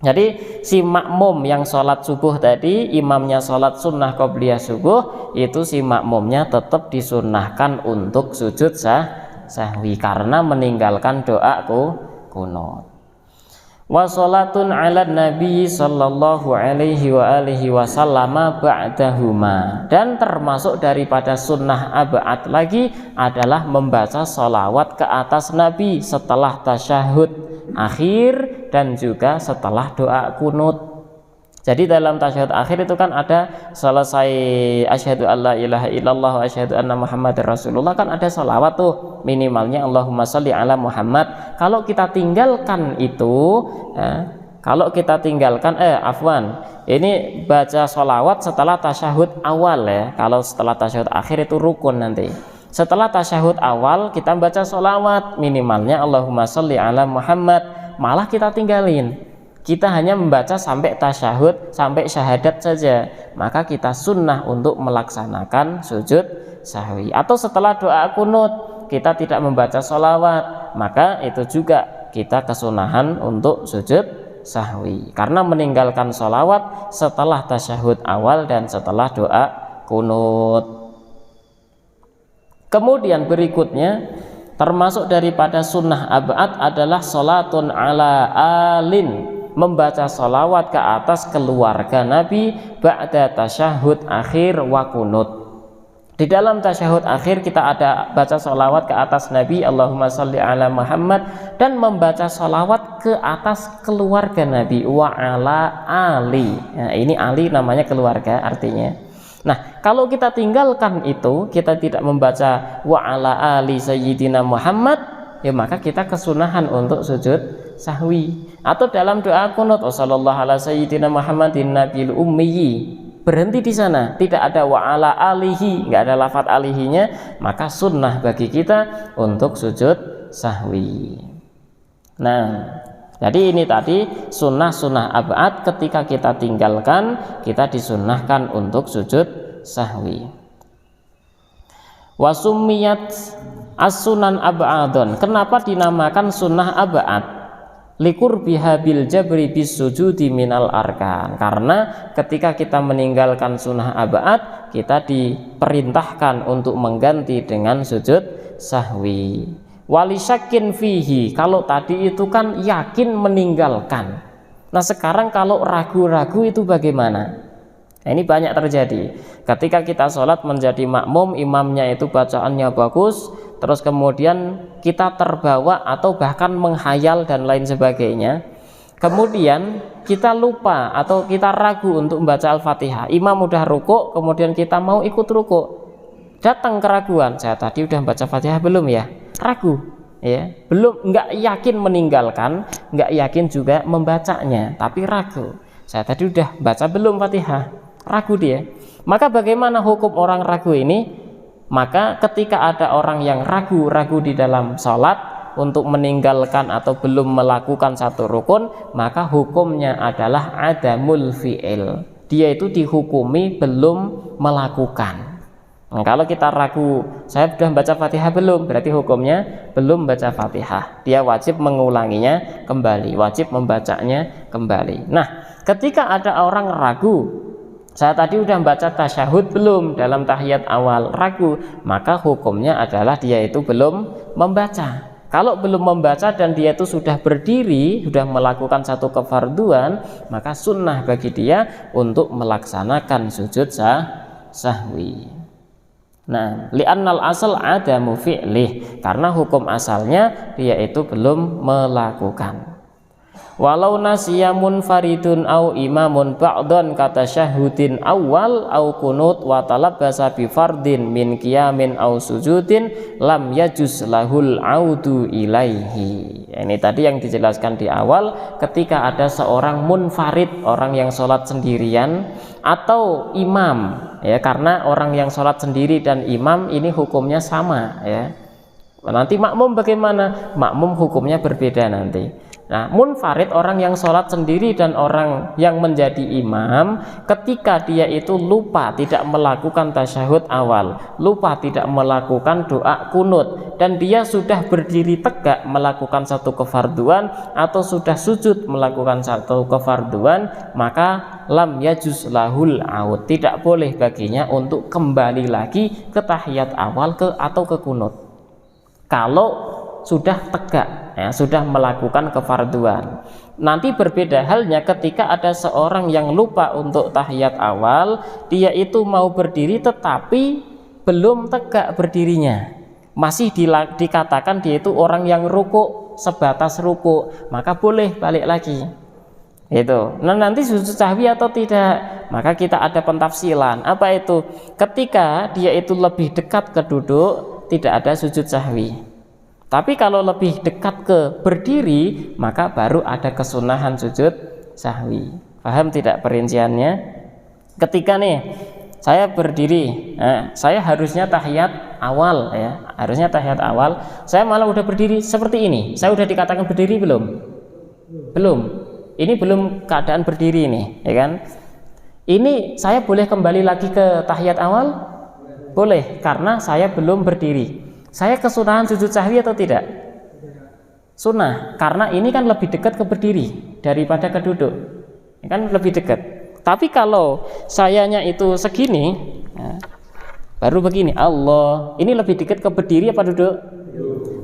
Jadi si makmum yang sholat subuh tadi, imamnya sholat sunnah qobliyah subuh, itu si makmumnya tetap disunnahkan untuk sujud sahwi karena meninggalkan doa kunut. Wa sholatun ala nabi sallallahu alaihi wa alihi wasallam ba'dahuma, dan termasuk daripada sunnah ab'ad lagi adalah membaca sholawat ke atas nabi setelah tasyahud akhir dan juga setelah doa kunut. Jadi dalam tasyahud akhir itu kan ada selesai asyhadu alla ilaha illallah wa asyhadu anna muhammadar rasulullah, kan ada sholawat tuh minimalnya Allahumma sholli ala Muhammad. Kalau kita tinggalkan itu, ini baca sholawat setelah tasyahud awal ya. Kalau setelah tasyahud akhir itu rukun nanti. Setelah tasyahud awal kita baca sholawat minimalnya Allahumma sholli ala Muhammad, malah kita tinggalin. Kita hanya membaca sampai tasyahud, sampai syahadat saja, maka kita sunnah untuk melaksanakan sujud sahwi. Atau setelah doa kunut kita tidak membaca sholawat, maka itu juga kita kesunahan untuk sujud sahwi karena meninggalkan sholawat setelah tasyahud awal dan setelah doa kunut. Kemudian berikutnya termasuk daripada sunnah ab'ad adalah sholatun ala alin, membaca sholawat ke atas keluarga Nabi ba'da tasyahud akhir wa kunut. Di dalam tasyahud akhir kita ada baca sholawat ke atas Nabi Allahumma sholli ala Muhammad, dan membaca sholawat ke atas keluarga Nabi wa ala ali. Nah, ini ali namanya keluarga artinya. Nah, kalau kita tinggalkan itu, kita tidak membaca wa ala ali sayyidina Muhammad, ya maka kita kesunahan untuk sujud sahwi. Atau dalam doa kunut sallallahu ala sayyidina Muhammadin nabil ummi, berhenti di sana, tidak ada wa ala alihi, nggak ada lafadz alihinya, maka sunnah bagi kita untuk sujud sahwi. Nah, jadi ini tadi sunnah ab'ad, ketika kita tinggalkan kita disunnahkan untuk sujud sahwi. Wasumiyat as-sunan ab'adun, kenapa dinamakan sunnah ab'ad? Likur bihabil jabri bis sujudi minal arkan, karena ketika kita meninggalkan sunnah ab'ad kita diperintahkan untuk mengganti dengan sujud sahwi. Wali syakin fihi, kalau tadi itu kan yakin meninggalkan, nah sekarang kalau ragu-ragu itu bagaimana? Nah, ini banyak terjadi ketika kita sholat menjadi makmum, imamnya itu bacaannya bagus, terus kemudian kita terbawa atau bahkan menghayal dan lain sebagainya, kemudian kita lupa atau kita ragu untuk membaca Al-Fatihah, imam udah rukuk, kemudian kita mau ikut rukuk, datang keraguan, saya tadi udah baca Fatihah belum ya, ragu, ya, belum, nggak yakin meninggalkan, nggak yakin juga membacanya, tapi ragu. Saya tadi udah baca belum Fatihah, ragu dia. Maka bagaimana hukum orang ragu ini? Maka ketika ada orang yang ragu-ragu di dalam sholat untuk meninggalkan atau belum melakukan satu rukun, maka hukumnya adalah adamul fi'il. Dia itu dihukumi belum melakukan. Nah, kalau kita ragu, saya sudah baca Fatihah belum? Berarti hukumnya belum baca Fatihah. Dia wajib mengulanginya kembali, wajib membacanya kembali. Nah, ketika ada orang ragu, saya tadi udah baca tasyahud belum dalam tahiyat awal, ragu, maka hukumnya adalah dia itu belum membaca. Kalau belum membaca dan dia itu sudah berdiri, sudah melakukan satu kefarduan, maka sunnah bagi dia untuk melaksanakan sujud sahwi. Nah, li'annal asal adamu fi'lih, karena hukum asalnya dia itu belum melakukan. Walau nasiya munfaridun au imamun ba'dhan kata syahudin awal au kunut wa talabbasa bi fardin min qiyamin au sujudin lam yajuz lahul audu ilaihi. Ini tadi yang dijelaskan di awal, ketika ada seorang munfarid, orang yang sholat sendirian, atau imam, ya, karena orang yang sholat sendiri dan imam ini hukumnya sama, ya. Nanti makmum bagaimana? Makmum hukumnya berbeda nanti. Nah, munfarid, orang yang sholat sendiri dan orang yang menjadi imam, ketika dia itu lupa tidak melakukan tasyahud awal, lupa tidak melakukan doa kunut, dan dia sudah berdiri tegak melakukan satu kefarduan atau sudah sujud melakukan satu kefarduan, maka lam yajuz lahul aud, tidak boleh baginya untuk kembali lagi ke tahiyat awal atau ke kunut. Kalau sudah tegak, ya, sudah melakukan kefarduan. Nanti berbeda halnya ketika ada seorang yang lupa untuk tahiyat awal, dia itu mau berdiri tetapi belum tegak berdirinya, masih dikatakan dia itu orang yang ruku, sebatas ruku, maka boleh balik lagi. Itu. Nah, nanti sujud sahwi atau tidak, maka kita ada pentafsilan. Apa itu? Ketika dia itu lebih dekat ke duduk, tidak ada sujud sahwi. Tapi kalau lebih dekat ke berdiri, maka baru ada kesunahan sujud sahwi. Paham tidak perinciannya? Ketika nih saya berdiri, saya harusnya tahiyat awal, ya, harusnya tahiyat awal, saya malah udah berdiri seperti ini. Saya udah dikatakan berdiri belum? Belum. Ini belum keadaan berdiri nih, ya kan? Ini saya boleh kembali lagi ke tahiyat awal? Boleh, karena saya belum berdiri. Saya kesunahan sujud sahwi atau tidak? Sunnah, karena ini kan lebih dekat ke berdiri daripada ke duduk, kan lebih dekat. Tapi kalau sayanya itu segini, ya, baru begini, Allah, ini lebih dekat ke berdiri apa duduk?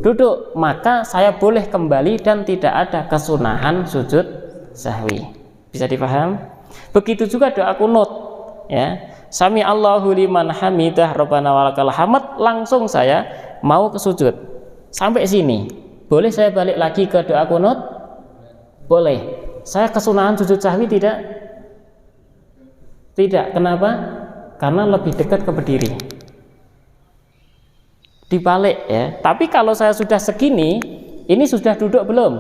Duduk, maka saya boleh kembali dan tidak ada kesunahan sujud sahwi. Bisa dipaham? Begitu juga doa kunut, ya. Sami Allahu liman hamidah Rabbana walakal hamd, langsung saya mau ke sujud sampai sini, boleh saya balik lagi ke doa kunut? Boleh. Saya kesunahan sujud sahwi tidak? Tidak. Kenapa? Karena lebih dekat ke berdiri. Dibalik, ya. Tapi kalau saya sudah segini, ini sudah duduk belum?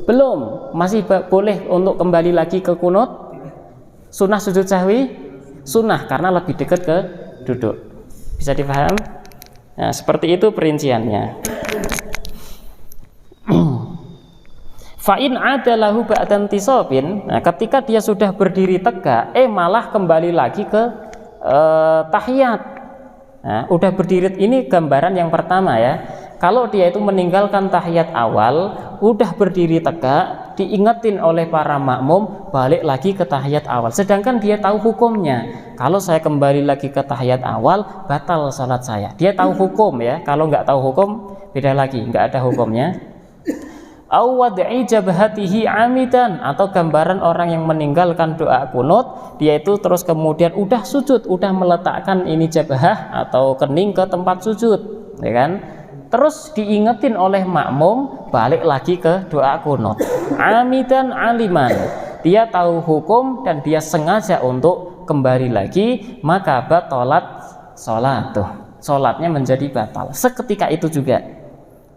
Belum. Masih boleh untuk kembali lagi ke kunut? Sunnah sujud sahwi? Sunnah, karena lebih dekat ke duduk. Bisa dipaham? Nah, seperti itu perinciannya. Fa'in adalahu ba'dan tisobin. Nah, ketika dia sudah berdiri tegak, malah kembali lagi ke tahiyat. Nah, udah berdiri, ini gambaran yang pertama, ya. Kalau dia itu meninggalkan tahiyat awal, udah berdiri tegak, diingetin oleh para makmum, balik lagi ke tahiyat awal. Sedangkan dia tahu hukumnya. Kalau saya kembali lagi ke tahiyat awal, batal salat saya. Dia tahu hukum, ya. Kalau nggak tahu hukum, beda lagi, nggak ada hukumnya. Au wad'i jabhatihi amidan, atau gambaran orang yang meninggalkan doa kunut, dia itu terus kemudian udah sujud, udah meletakkan ini jabhah atau kening ke tempat sujud, ya kan? Terus diingetin oleh makmum, balik lagi ke doa kunut. Amidan aliman, dia tahu hukum dan dia sengaja untuk kembali lagi, maka batalat sholat, salatnya menjadi batal seketika itu juga.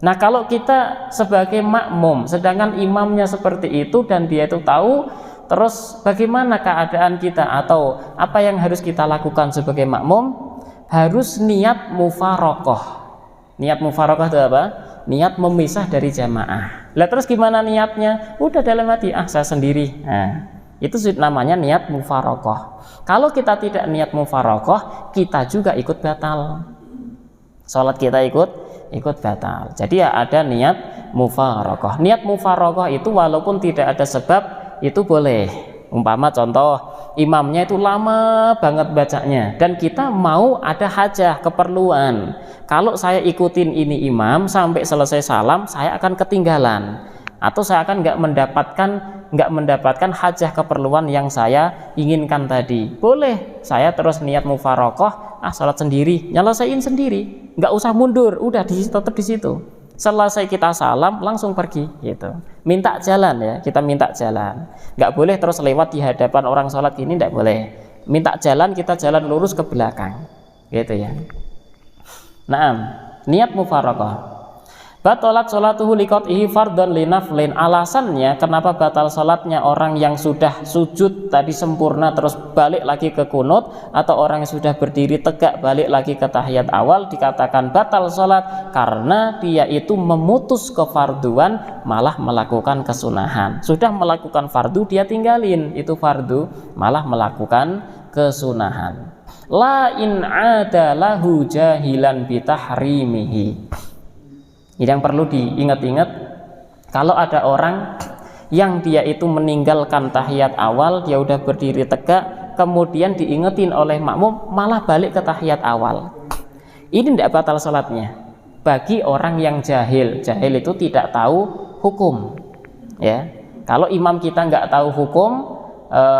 Nah, kalau kita sebagai makmum, sedangkan imamnya seperti itu dan dia itu tahu, terus bagaimana keadaan kita atau apa yang harus kita lakukan sebagai makmum? Harus niat mufarokoh. Niat mufarokoh itu apa? Niat memisah dari jamaah. Lah terus gimana niatnya? Udah dalam hati, saya sendiri. Nah, itu namanya niat mufarokoh. Kalau kita tidak niat mufarokoh, kita juga ikut batal. Sholat kita ikut batal. Jadi ya ada niat mufarokoh. Niat mufarokoh itu walaupun tidak ada sebab itu boleh. Umpama contoh, imamnya itu lama banget bacanya dan kita mau ada hajah, keperluan. Kalau saya ikutin ini imam sampai selesai salam, saya akan ketinggalan atau saya akan nggak mendapatkan hajah keperluan yang saya inginkan tadi. Boleh saya terus niat mufarokoh, sholat sendiri, nyelesain sendiri, nggak usah mundur, udah tetap di situ. Selesai kita salam langsung pergi gitu. Minta jalan ya, kita minta jalan. Nggak boleh terus lewat di hadapan orang sholat ini, nggak boleh. Minta jalan, kita jalan lurus ke belakang gitu ya. Naam, niat mufarokoh. Batalat sholatuhu liqat'ihi fardhan linaflin. Alasannya kenapa batal sholatnya orang yang sudah sujud tadi sempurna terus balik lagi ke kunut, atau orang yang sudah berdiri tegak balik lagi ke tahiyat awal dikatakan batal sholat karena dia itu memutus kefarduan malah melakukan kesunahan. Sudah melakukan fardu dia tinggalin itu fardu malah melakukan kesunahan. La in ada lahu jahilan bitahrimihi. Ini yang perlu diingat-ingat, kalau ada orang yang dia itu meninggalkan tahiyat awal, dia udah berdiri tegak, kemudian diingetin oleh makmum malah balik ke tahiyat awal, ini tidak batal sholatnya. Bagi orang yang jahil itu tidak tahu hukum ya. Kalau imam kita nggak tahu hukum,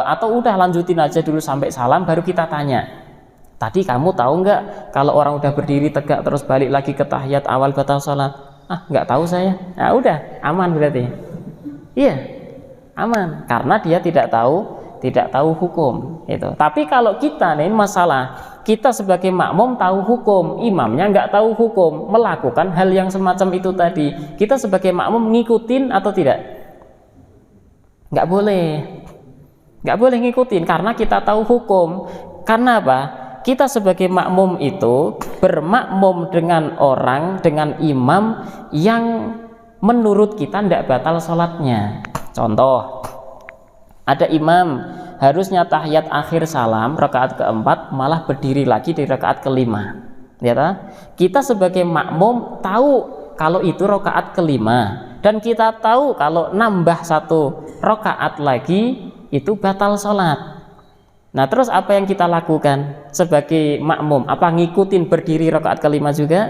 atau udah lanjutin aja dulu sampai salam baru kita tanya, tadi kamu tahu nggak kalau orang udah berdiri tegak terus balik lagi ke tahiyat awal batal sholat? Nggak tahu saya. Nah udah aman berarti. Iya, aman karena dia tidak tahu hukum itu. Tapi kalau kita nih masalah, kita sebagai makmum tahu hukum, imamnya nggak tahu hukum, melakukan hal yang semacam itu tadi, kita sebagai makmum ngikutin atau tidak? Nggak boleh ngikutin karena kita tahu hukum. Karena apa? Kita sebagai makmum itu bermakmum dengan orang, dengan imam yang menurut kita tidak batal sholatnya. Contoh, ada imam harusnya tahiyat akhir salam rakaat keempat malah berdiri lagi di rakaat kelima ya tak? Kita sebagai makmum tahu kalau itu rakaat kelima dan kita tahu kalau nambah satu rakaat lagi itu batal sholat. Nah terus apa yang kita lakukan sebagai makmum? Apa ngikutin berdiri rakaat kelima juga?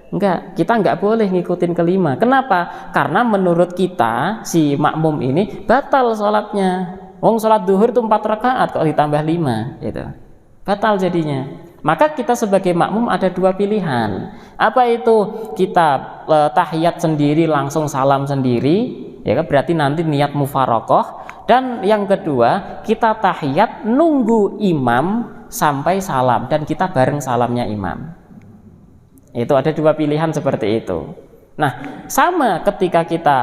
Enggak, kita enggak boleh ngikutin kelima. Kenapa? Karena menurut kita si makmum ini batal sholatnya. Wong sholat duhur itu 4 rakaat kok ditambah 5 gitu. Batal jadinya. Maka kita sebagai makmum ada 2 pilihan. Apa itu? Kita tahiyat sendiri langsung salam sendiri, ya kan? Berarti nanti niat mufarokoh. Dan yang kedua, kita tahiyat nunggu imam sampai salam dan kita bareng salamnya imam. Itu ada 2 pilihan seperti itu. Nah, sama ketika kita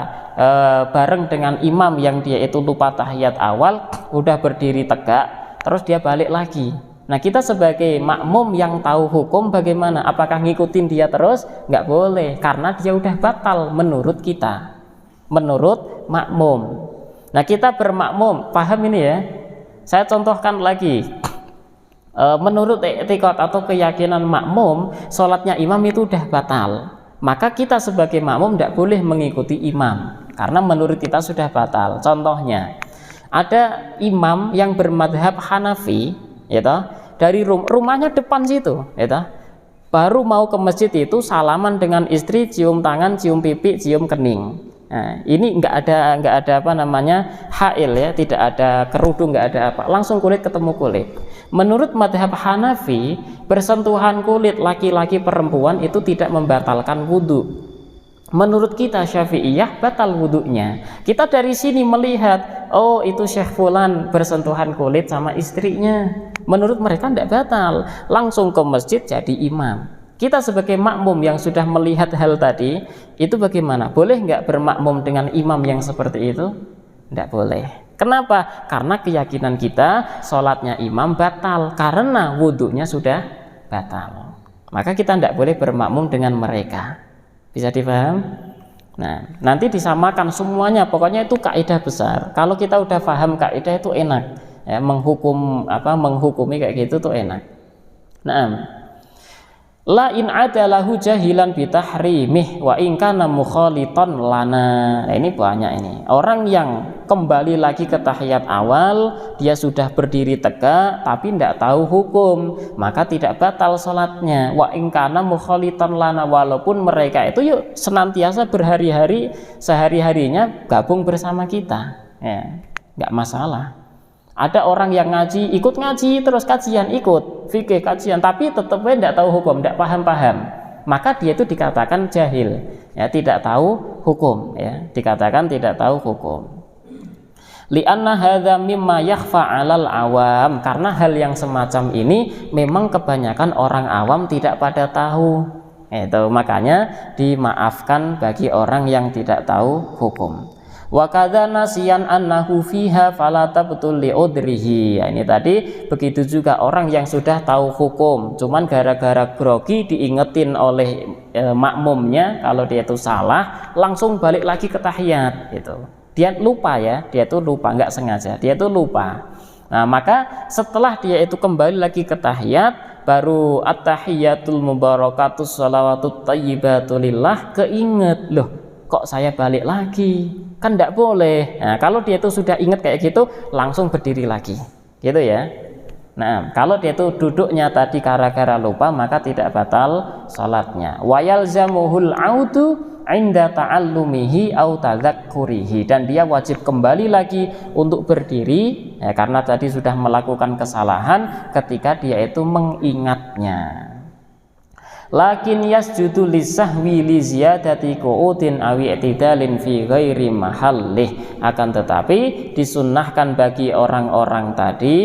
bareng dengan imam yang dia itu lupa tahiyat awal, udah berdiri tegak, terus dia balik lagi. Nah, kita sebagai makmum yang tahu hukum bagaimana? Apakah ngikutin dia terus? Nggak boleh, karena dia udah batal menurut kita, menurut makmum. Nah kita bermakmum, paham ini ya? Saya contohkan lagi. Menurut etikot atau keyakinan makmum, sholatnya imam itu udah batal. Maka kita sebagai makmum tidak boleh mengikuti imam, karena menurut kita sudah batal. Contohnya, ada imam yang bermadhab Hanafi, ya toh, dari rumahnya depan situ, ya toh, baru mau ke masjid itu salaman dengan istri, cium tangan, cium pipi, cium kening. Nah, ini nggak ada apa namanya hail ya, tidak ada kerudung, nggak ada apa, langsung kulit ketemu kulit. Menurut madhab Hanafi, bersentuhan kulit laki-laki perempuan itu tidak membatalkan wudhu. Menurut kita Syafi'iyah batal wudhunya. Kita dari sini melihat, oh itu Syekh Fulan bersentuhan kulit sama istrinya. Menurut mereka tidak batal, langsung ke masjid jadi imam. Kita sebagai makmum yang sudah melihat hal tadi, itu bagaimana? Boleh nggak bermakmum dengan imam yang seperti itu? Nggak boleh. Kenapa? Karena keyakinan kita sholatnya imam batal karena wudhunya sudah batal. Maka kita tidak boleh bermakmum dengan mereka. Bisa dipaham? Nah, nanti disamakan semuanya. Pokoknya itu kaidah besar. Kalau kita udah paham kaidah itu enak. Ya, menghukumi kayak gitu tuh enak. Nah, la in adalahu jahilan bitahrimih wa in kana mukhalitan lana. Nah, ini banyak ini. Orang yang kembali lagi ke tahiyat awal, dia sudah berdiri tegak tapi tidak tahu hukum, maka tidak batal salatnya. Wa in kana mukhalitan lana, walaupun mereka itu yuk senantiasa berhari-hari sehari-harinya gabung bersama kita. Ya, enggak masalah. Ada orang yang ngaji, ikut ngaji, terus kajian ikut, fikih kajian, tapi tetap tidak tahu hukum, tidak paham-paham. Maka dia itu dikatakan jahil, ya, tidak tahu hukum, ya, dikatakan tidak tahu hukum. Li'anna hadza mimma yakhfa 'alal awam, karena hal yang semacam ini memang kebanyakan orang awam tidak pada tahu. Itu makanya dimaafkan bagi orang yang tidak tahu hukum. Wa kadza nasiyan annahu fiha fala tabtul li udrihi. Ya, ini tadi begitu juga orang yang sudah tahu hukum, cuman gara-gara grogi diingetin oleh makmumnya kalau dia itu salah, langsung balik lagi ke tahiyat gitu. Dia lupa ya, dia itu lupa, nggak sengaja, dia itu lupa. Nah, maka setelah dia itu kembali lagi ke tahiyat, baru at-tahiyatul mubarakatus shalawatut thayyibatu lillah, keinget, loh kok saya balik lagi, kan tidak boleh. Nah, kalau dia itu sudah ingat kayak gitu, langsung berdiri lagi gitu ya. Nah, kalau dia itu duduknya tadi gara-gara lupa, maka tidak batal salatnya. Wa yalzamuhul audu inda ta'allumihi au tadzakkurihi, dan dia wajib kembali lagi untuk berdiri ya, karena tadi sudah melakukan kesalahan ketika dia itu mengingatnya. Lakin yasjudu lisahwi li ziyadati qu'udin awi i'tidalin fi ghairi mahallih, akan tetapi disunnahkan bagi orang-orang tadi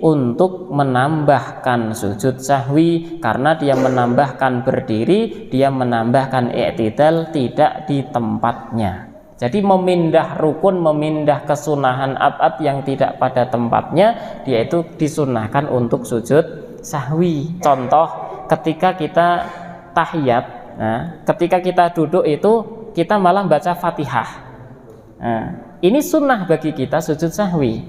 untuk menambahkan sujud sahwi karena dia menambahkan berdiri, dia menambahkan i'tidal tidak di tempatnya. Jadi memindah rukun, memindah kesunahan abad yang tidak pada tempatnya, dia itu disunnahkan untuk sujud sahwi. Contoh, ketika kita tahiyat, nah, ketika kita duduk itu kita malah baca Fatihah. Nah, ini sunnah bagi kita sujud sahwi.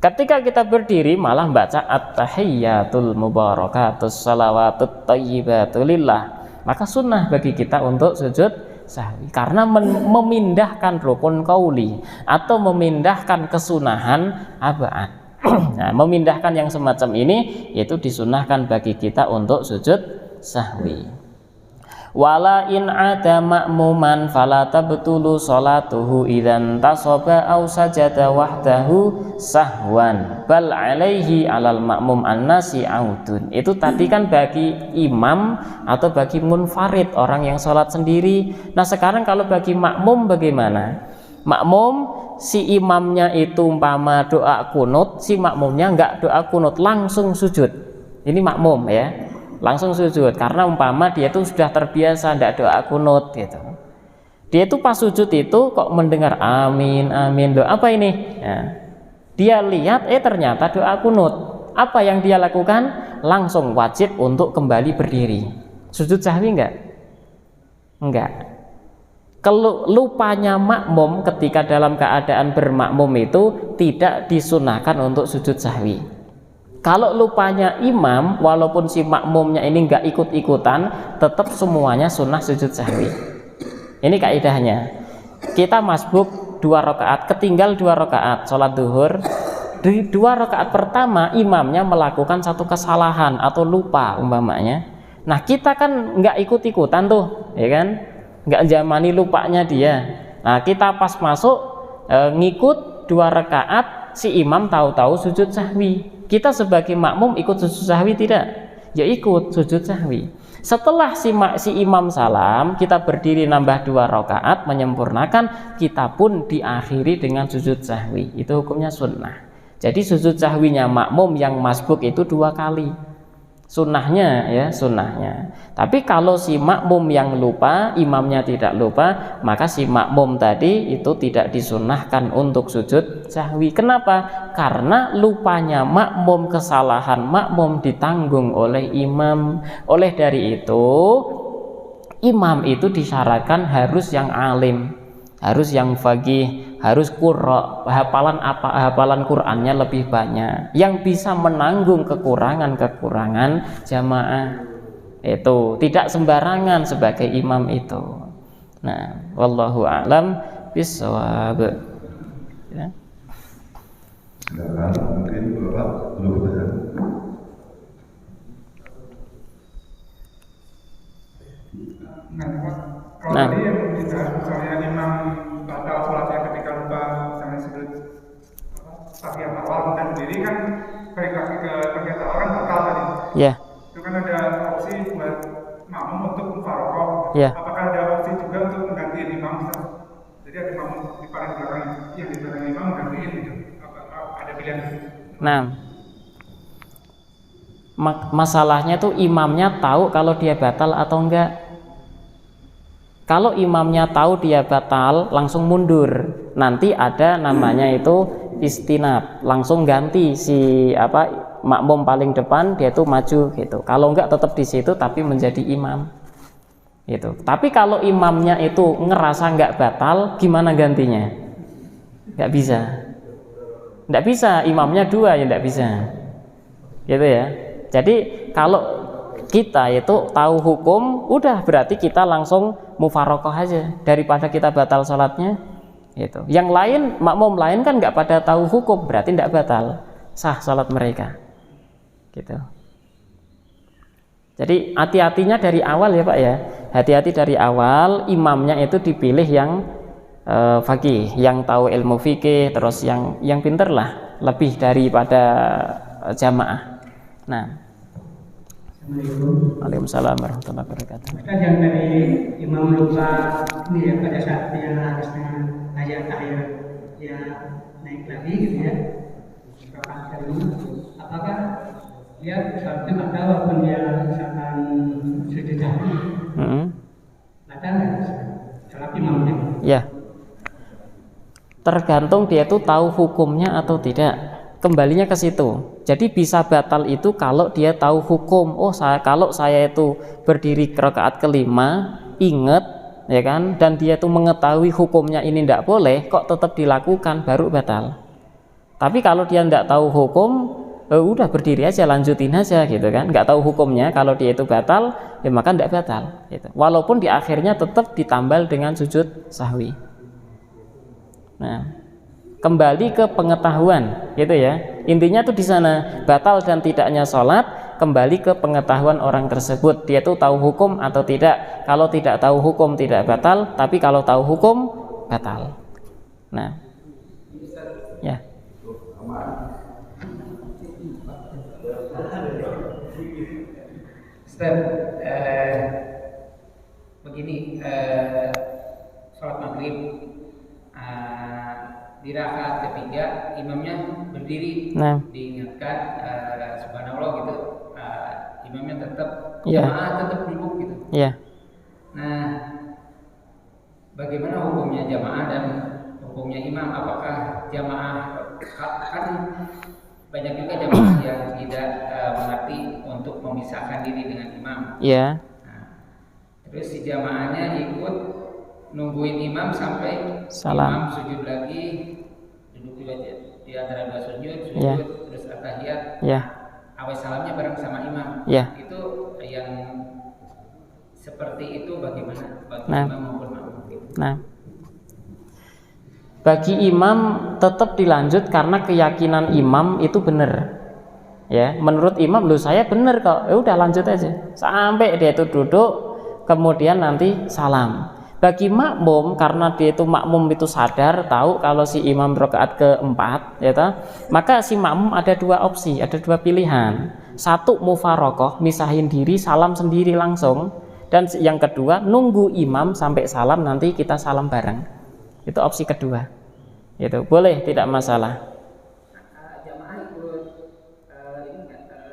Ketika kita berdiri malah baca at-tahiyyatul mubarakatus shalawatut thayyibatu lillah, maka sunnah bagi kita untuk sujud sahwi karena memindahkan rukun qauli atau memindahkan kesunahan abad. Nah, memindahkan yang semacam ini itu disunahkan bagi kita untuk sujud sahwi. Wala in ada ma'muman fala tabtulu sholatuhu idzan tasaba aw sajada wahdahu sahwan bal alaihi alal ma'mum annasi audun. Itu tadi kan bagi imam atau bagi munfarid, orang yang sholat sendiri. Nah, sekarang kalau bagi makmum bagaimana? Makmum, si imamnya itu umpama doa kunut, si makmumnya enggak doa kunut, langsung sujud. Ini makmum ya, langsung sujud karena umpama dia itu sudah terbiasa enggak doa kunut gitu. Dia itu pas sujud itu kok mendengar amin amin, doa apa ini? Ya. Dia lihat ternyata doa kunut. Apa yang dia lakukan? Langsung wajib untuk kembali berdiri. Sujud sahwi enggak? Enggak. Kalau lupanya makmum ketika dalam keadaan bermakmum itu tidak disunahkan untuk sujud sahwi. Kalau lupanya imam, walaupun si makmumnya ini nggak ikut-ikutan, tetap semuanya sunnah sujud sahwi. Ini kaidahnya. Kita masbuk 2 rakaat, ketinggal 2 rakaat sholat duhur. Di 2 rakaat pertama imamnya melakukan satu kesalahan atau lupa umpamanya. Nah, kita kan nggak ikut-ikutan tuh, ya kan? Nggak jamani lupanya dia. Nah, kita pas masuk ngikut 2 rakaat, si imam tahu-tahu sujud sahwi. Kita sebagai makmum ikut sujud sahwi tidak? Ya ikut sujud sahwi. Setelah si imam salam, kita berdiri nambah 2 rakaat menyempurnakan, kita pun diakhiri dengan sujud sahwi. Itu hukumnya sunnah. Jadi sujud sahwinya makmum yang masbuk itu 2 kali. Sunnahnya ya, sunnahnya. Tapi kalau si makmum yang lupa, imamnya tidak lupa, maka si makmum tadi itu tidak disunnahkan untuk sujud sahwi. Kenapa? Karena lupanya makmum, kesalahan makmum ditanggung oleh imam. Oleh dari itu, imam itu disyaratkan harus yang alim, harus yang faqih, harus qurra, hafalan Qur'annya lebih banyak, yang bisa menanggung kekurangan jamaah. Itu tidak sembarangan sebagai imam itu. Nah, wallahu a'lam bishawab. Ya. Mungkin Bapak belum benar. Kalau tadi yang misalnya imam batal sholatnya ketika lupa misalnya sujud tahiyat awal dan diri kan balik lagi ke tahiyat awal kan batal tadi. Ya. Itu kan ada opsi buat makmum untuk mufarokoh. Ya. Apakah ada opsi juga untuk menggantiin imam? Jadi ada imam di paling belakang yang di belakang imam menggantiin gitu. Ada pilihan? Nah, masalahnya tuh imamnya tahu kalau dia batal atau enggak. Kalau imamnya tahu dia batal, langsung mundur. Nanti ada namanya itu istinab, langsung ganti si makmum paling depan, dia tuh maju gitu. Kalau enggak tetap di situ tapi menjadi imam. Gitu. Tapi kalau imamnya itu ngerasa enggak batal, gimana gantinya? Enggak bisa. Enggak bisa, imamnya dua ya enggak bisa. Gitu ya. Jadi kalau kita itu tahu hukum, udah berarti kita langsung mufarokoh aja daripada kita batal sholatnya. Gitu. Yang lain, makmum lain kan nggak pada tahu hukum, berarti nggak batal, sah sholat mereka. Gitu. Jadi hati-hatinya dari awal ya Pak ya, hati-hati dari awal, imamnya itu dipilih yang faqih, yang tahu ilmu fikih, terus yang pinter lah, lebih daripada jamaah. Nah. Waalaikumsalam warahmatullahi wabarakatuh. Maka yang dari imam lupa ini ya pada saat dia harusnya tahiyat dia naik lagi gitu ya, apakah dia seharusnya batal walaupun dia misalkan sujud sahwi, batal nggak salat imamnya? Ya, tergantung dia tuh tahu hukumnya atau tidak. Kembalinya ke situ. Jadi bisa batal itu kalau dia tahu hukum. Oh, kalau saya itu berdiri rakaat kelima, ingat ya kan, dan dia tuh mengetahui hukumnya ini tidak boleh, kok tetap dilakukan, baru batal. Tapi kalau dia tidak tahu hukum, udah berdiri aja, lanjutin aja gitu kan. Nggak tahu hukumnya, kalau dia itu batal, ya maka tidak batal. Gitu. Walaupun di akhirnya tetap ditambal dengan sujud sahwi. Nah. Kembali ke pengetahuan, gitu ya. Intinya tuh di sana, batal dan tidaknya sholat kembali ke pengetahuan orang tersebut. Dia tuh tahu hukum atau tidak. Kalau tidak tahu hukum tidak batal, tapi kalau tahu hukum batal. Nah, ya. Ustaz, begini, sholat maghrib. Di rakaat ketiga imamnya berdiri, diingatkan subhanallah gitu, imamnya tetap jamaah tetap duduk gitu. Nah, bagaimana hukumnya jamaah dan hukumnya imam? Apakah jamaah, kan banyak juga jamaah yang tidak mengerti untuk memisahkan diri dengan imam. Nah, terus si jamaahnya ikut nungguin imam sampai salam, imam sujud lagi, duduk juga di antara dua sujud, terus at-tahiyat, awal salamnya bareng sama imam. Itu yang seperti itu bagaimana bagi imam maupun makmum? Nah, bagi imam tetap dilanjut karena keyakinan imam itu benar. Ya, menurut imam, loh saya benar kok, ya udah lanjut aja sampai dia itu duduk, kemudian nanti salam. Bagi makmum, karena dia itu makmum itu sadar tahu kalau si imam rakaat keempat, ya toh, maka si makmum ada dua opsi, ada dua pilihan. Satu, mufarokoh, misahin diri, salam sendiri langsung, dan yang kedua nunggu imam sampai salam, nanti kita salam bareng. Itu opsi kedua. Itu boleh, tidak masalah. Jamaah ikut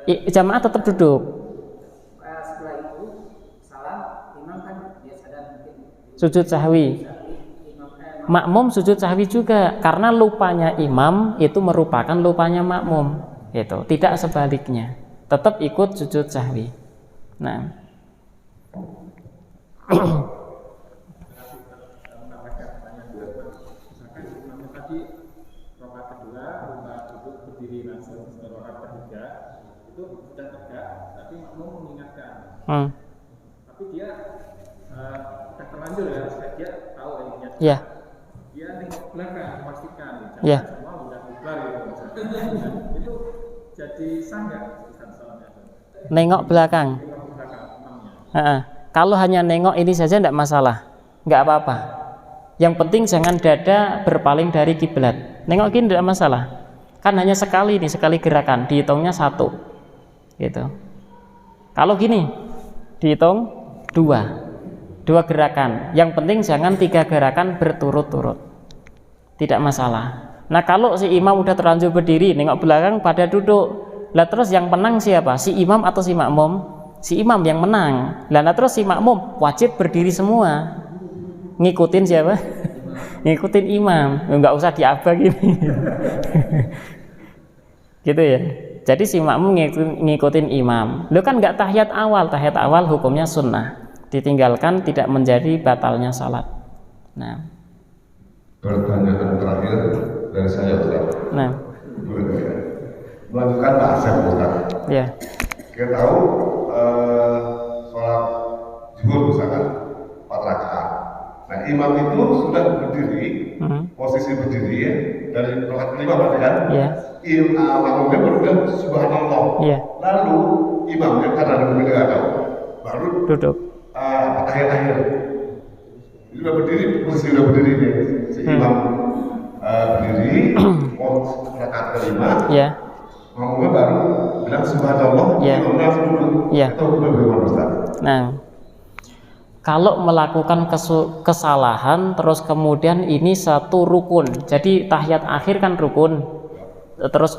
Jamaah tetap duduk. sujud sahwi. Makmum sujud sahwi juga, karena lupanya imam itu merupakan lupanya makmum. Itu tidak sebaliknya, tetap ikut sujud sahwi. Nah, tapi dia terlanjur ya, dia tahu ininya. Ya. Dia nengok belakang memastikan, Ya. semua udah bubar gitu. Itu jadi sah nggak? Nengok belakang. Kalau hanya nengok ini saja tidak masalah, nggak apa-apa. Yang penting jangan dada berpaling dari kiblat. Nengok gini tidak masalah. Kan hanya sekali nih, sekali gerakan, dihitungnya 1. Gitu. Kalau gini, dihitung 2 gerakan. Yang penting jangan 3 gerakan berturut-turut. Tidak masalah. Nah, kalau si imam udah terlanjur berdiri, nengok belakang pada duduk. Lah terus yang menang siapa? Si imam atau si makmum? Si imam yang menang. Lah terus si makmum wajib berdiri semua. Ngikutin siapa? Ngikutin imam. Enggak usah diaba gini. Gitu ya. Jadi si makmum ngikutin imam. Lu kan enggak tahiyat awal hukumnya sunnah. Ditinggalkan tidak menjadi batalnya salat. Nah. Pertanyaan terakhir dari saya, Ustaz. Nah. Melanjutkan bahasa, Ustaz. Ya. Kita tahu sholat zuhur misalkan 4 rakaat. Nah, imam itu sudah berdiri, posisi berdiri ya, dari rakaat kelima berarti kan? Ya. Makmumnya berbilang subhanallah. Ya. Lalu imamnya karena berbeda tahu, baru Duduk. Akhir-akhir. Jadi sudah berdiri, posisi sudah berdiri nih. Si imam berdiri, rakaat kelima. Ya. Makmumnya baru bilang subhanallah, imamnya langsung duduk. Ya. Itu bagaimana, Ustaz? Nah, kalau melakukan kesalahan terus kemudian ini satu rukun. Jadi tahiyat akhir kan rukun. Terus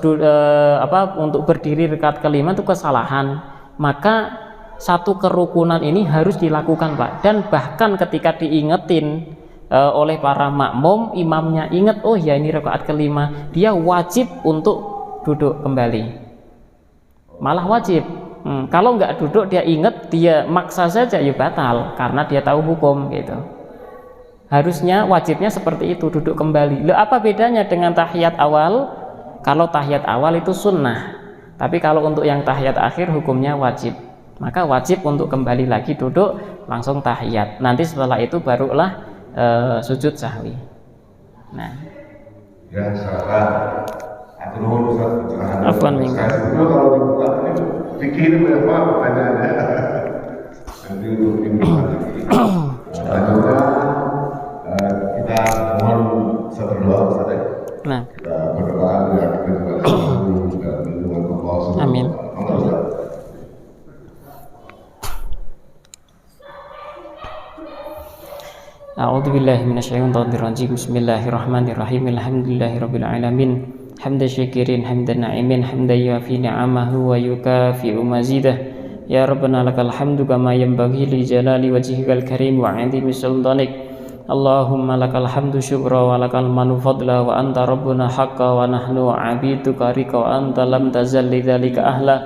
untuk berdiri rakaat kelima itu kesalahan. Maka satu kerukunan ini harus dilakukan, Pak. Dan bahkan ketika diingetin oleh para makmum, imamnya ingat, oh ya ini rakaat kelima, dia wajib untuk duduk kembali. Malah wajib. Kalau nggak duduk dia ingat, dia maksa saja ya batal karena dia tahu hukum gitu. Harusnya wajibnya seperti itu, duduk kembali. Loh, apa bedanya dengan tahiyat awal? Kalau tahiyat awal itu sunnah, tapi kalau untuk yang tahiyat akhir hukumnya wajib. Maka wajib untuk kembali lagi duduk langsung tahiyat. Nanti setelah itu barulah sujud sahwi. Nah. Ya, salah. Aku nuhun Ustaz pencerahan. Afwan minka. Kalau dibuka ini pikirin apa pertanyaannya. Nanti untuk minggu lagi. Selanjutnya kita mohon berdoa Ustaz ya. Nah. Kita berdoa biar kita juga selalu dan lindungan Allah Subhanahu. Amin. A'udzu billahi minasyaitonir rajim. Bismillahirrahmanirrahim. Alhamdulillahirabbil alamin. Hamdan syakirin, hamdan na'imin, hamdan yuafi ni'amahu wa yukafi'u mazidah. Ya Rabbana lakal hamdu kama yanbaghi li jalali wajhikal karim wa 'azimi sultanik. Allahumma lakal hamdu syukra wa lakal manu fadla wa anta rabbuna haqqa wa nahnu 'abiduka rika wa anta lam tazal lidzalika ahla.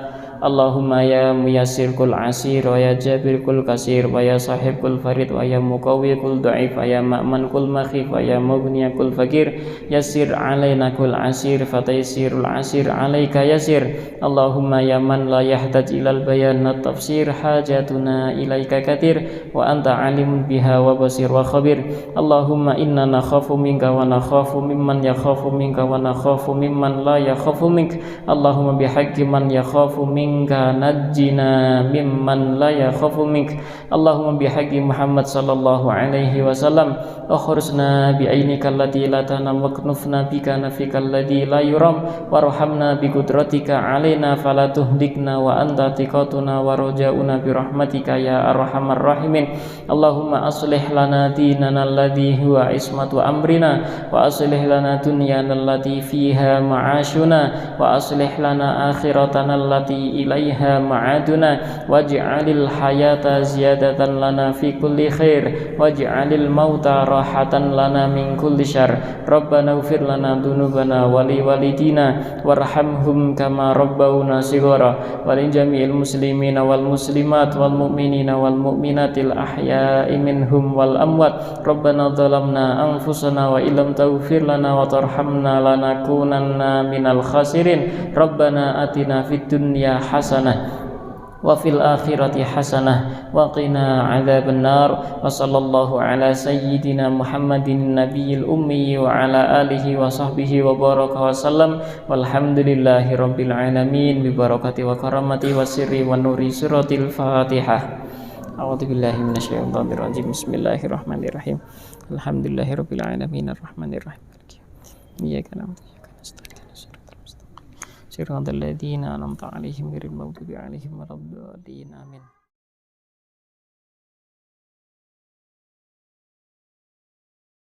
Allahumma ya muyassir kul asir wa ya jabir kul kasir wa ya sahib kul farid wa ya muqawwi kul da'if wa ya ma'man kul makhif wa ya mughniya kul fakir yassir alaina kul asir fataysirul asir alaika yassir. Allahumma ya man la yahtaj ilal bayan tafsir hajatuna ilaika katir wa anta alimun biha wa basir wa khabir. Allahumma inna nakhafu minka wa nakhafu mimman yakhafu minka wa nakhafu mimman la yakhafu mink. Allahumma bihaqqi man yakhafu minka najjina mimman la yakhafu mink. Allahumma bihaqqi Muhammad sallallahu alaihi wasallam akhrusna bi ainika allati la tanam wa knufna bika nafika alladhi la yuram warhamna bi qudratika alaina fala tuhdikna wa anta tiqatuna wa rajauna bi rahmatika ya arhamar rahimin. Allahumma aslih lana dinana alladhi huwa ismatu amrina wa aslih lana dunyana allati fiha ma'ashuna wa aslih lana akhiratana allati إليها معادنا واجعل الحياة زيادة لنا في كل خير واجعل الموت راحة لنا من كل شر ربنا اغفر لنا ذنوبنا ولوالدينا وارحمهم كما ربونا صغارا ولجميع المسلمين والمسلمات والمؤمنين والمؤمنات الأحياء منهم والأموات ربنا ظلمنا أنفسنا وإن لم تغفر لنا وترحمنا لنكونن من الخاسرين ربنا آتنا في الدنيا حسنة وفي الآخرة حسنة وقنا عذاب النار وصلى الله على سيدنا محمد النبي الأمي وعلى آله وصحبه وبارك وسلم والحمد لله رب العالمين ببركة وكرامة وسر ونور سورة الفاتحة أعوذ بالله من الشيطان الرجيم بسم الله الرحمن الرحيم الحمد لله رب العالمين الرحمن الرحيم إياك نعبد وإياك نستعين صراط الذين أنعمت عليهم غير المغضوب عليهم ولا الضالين آمين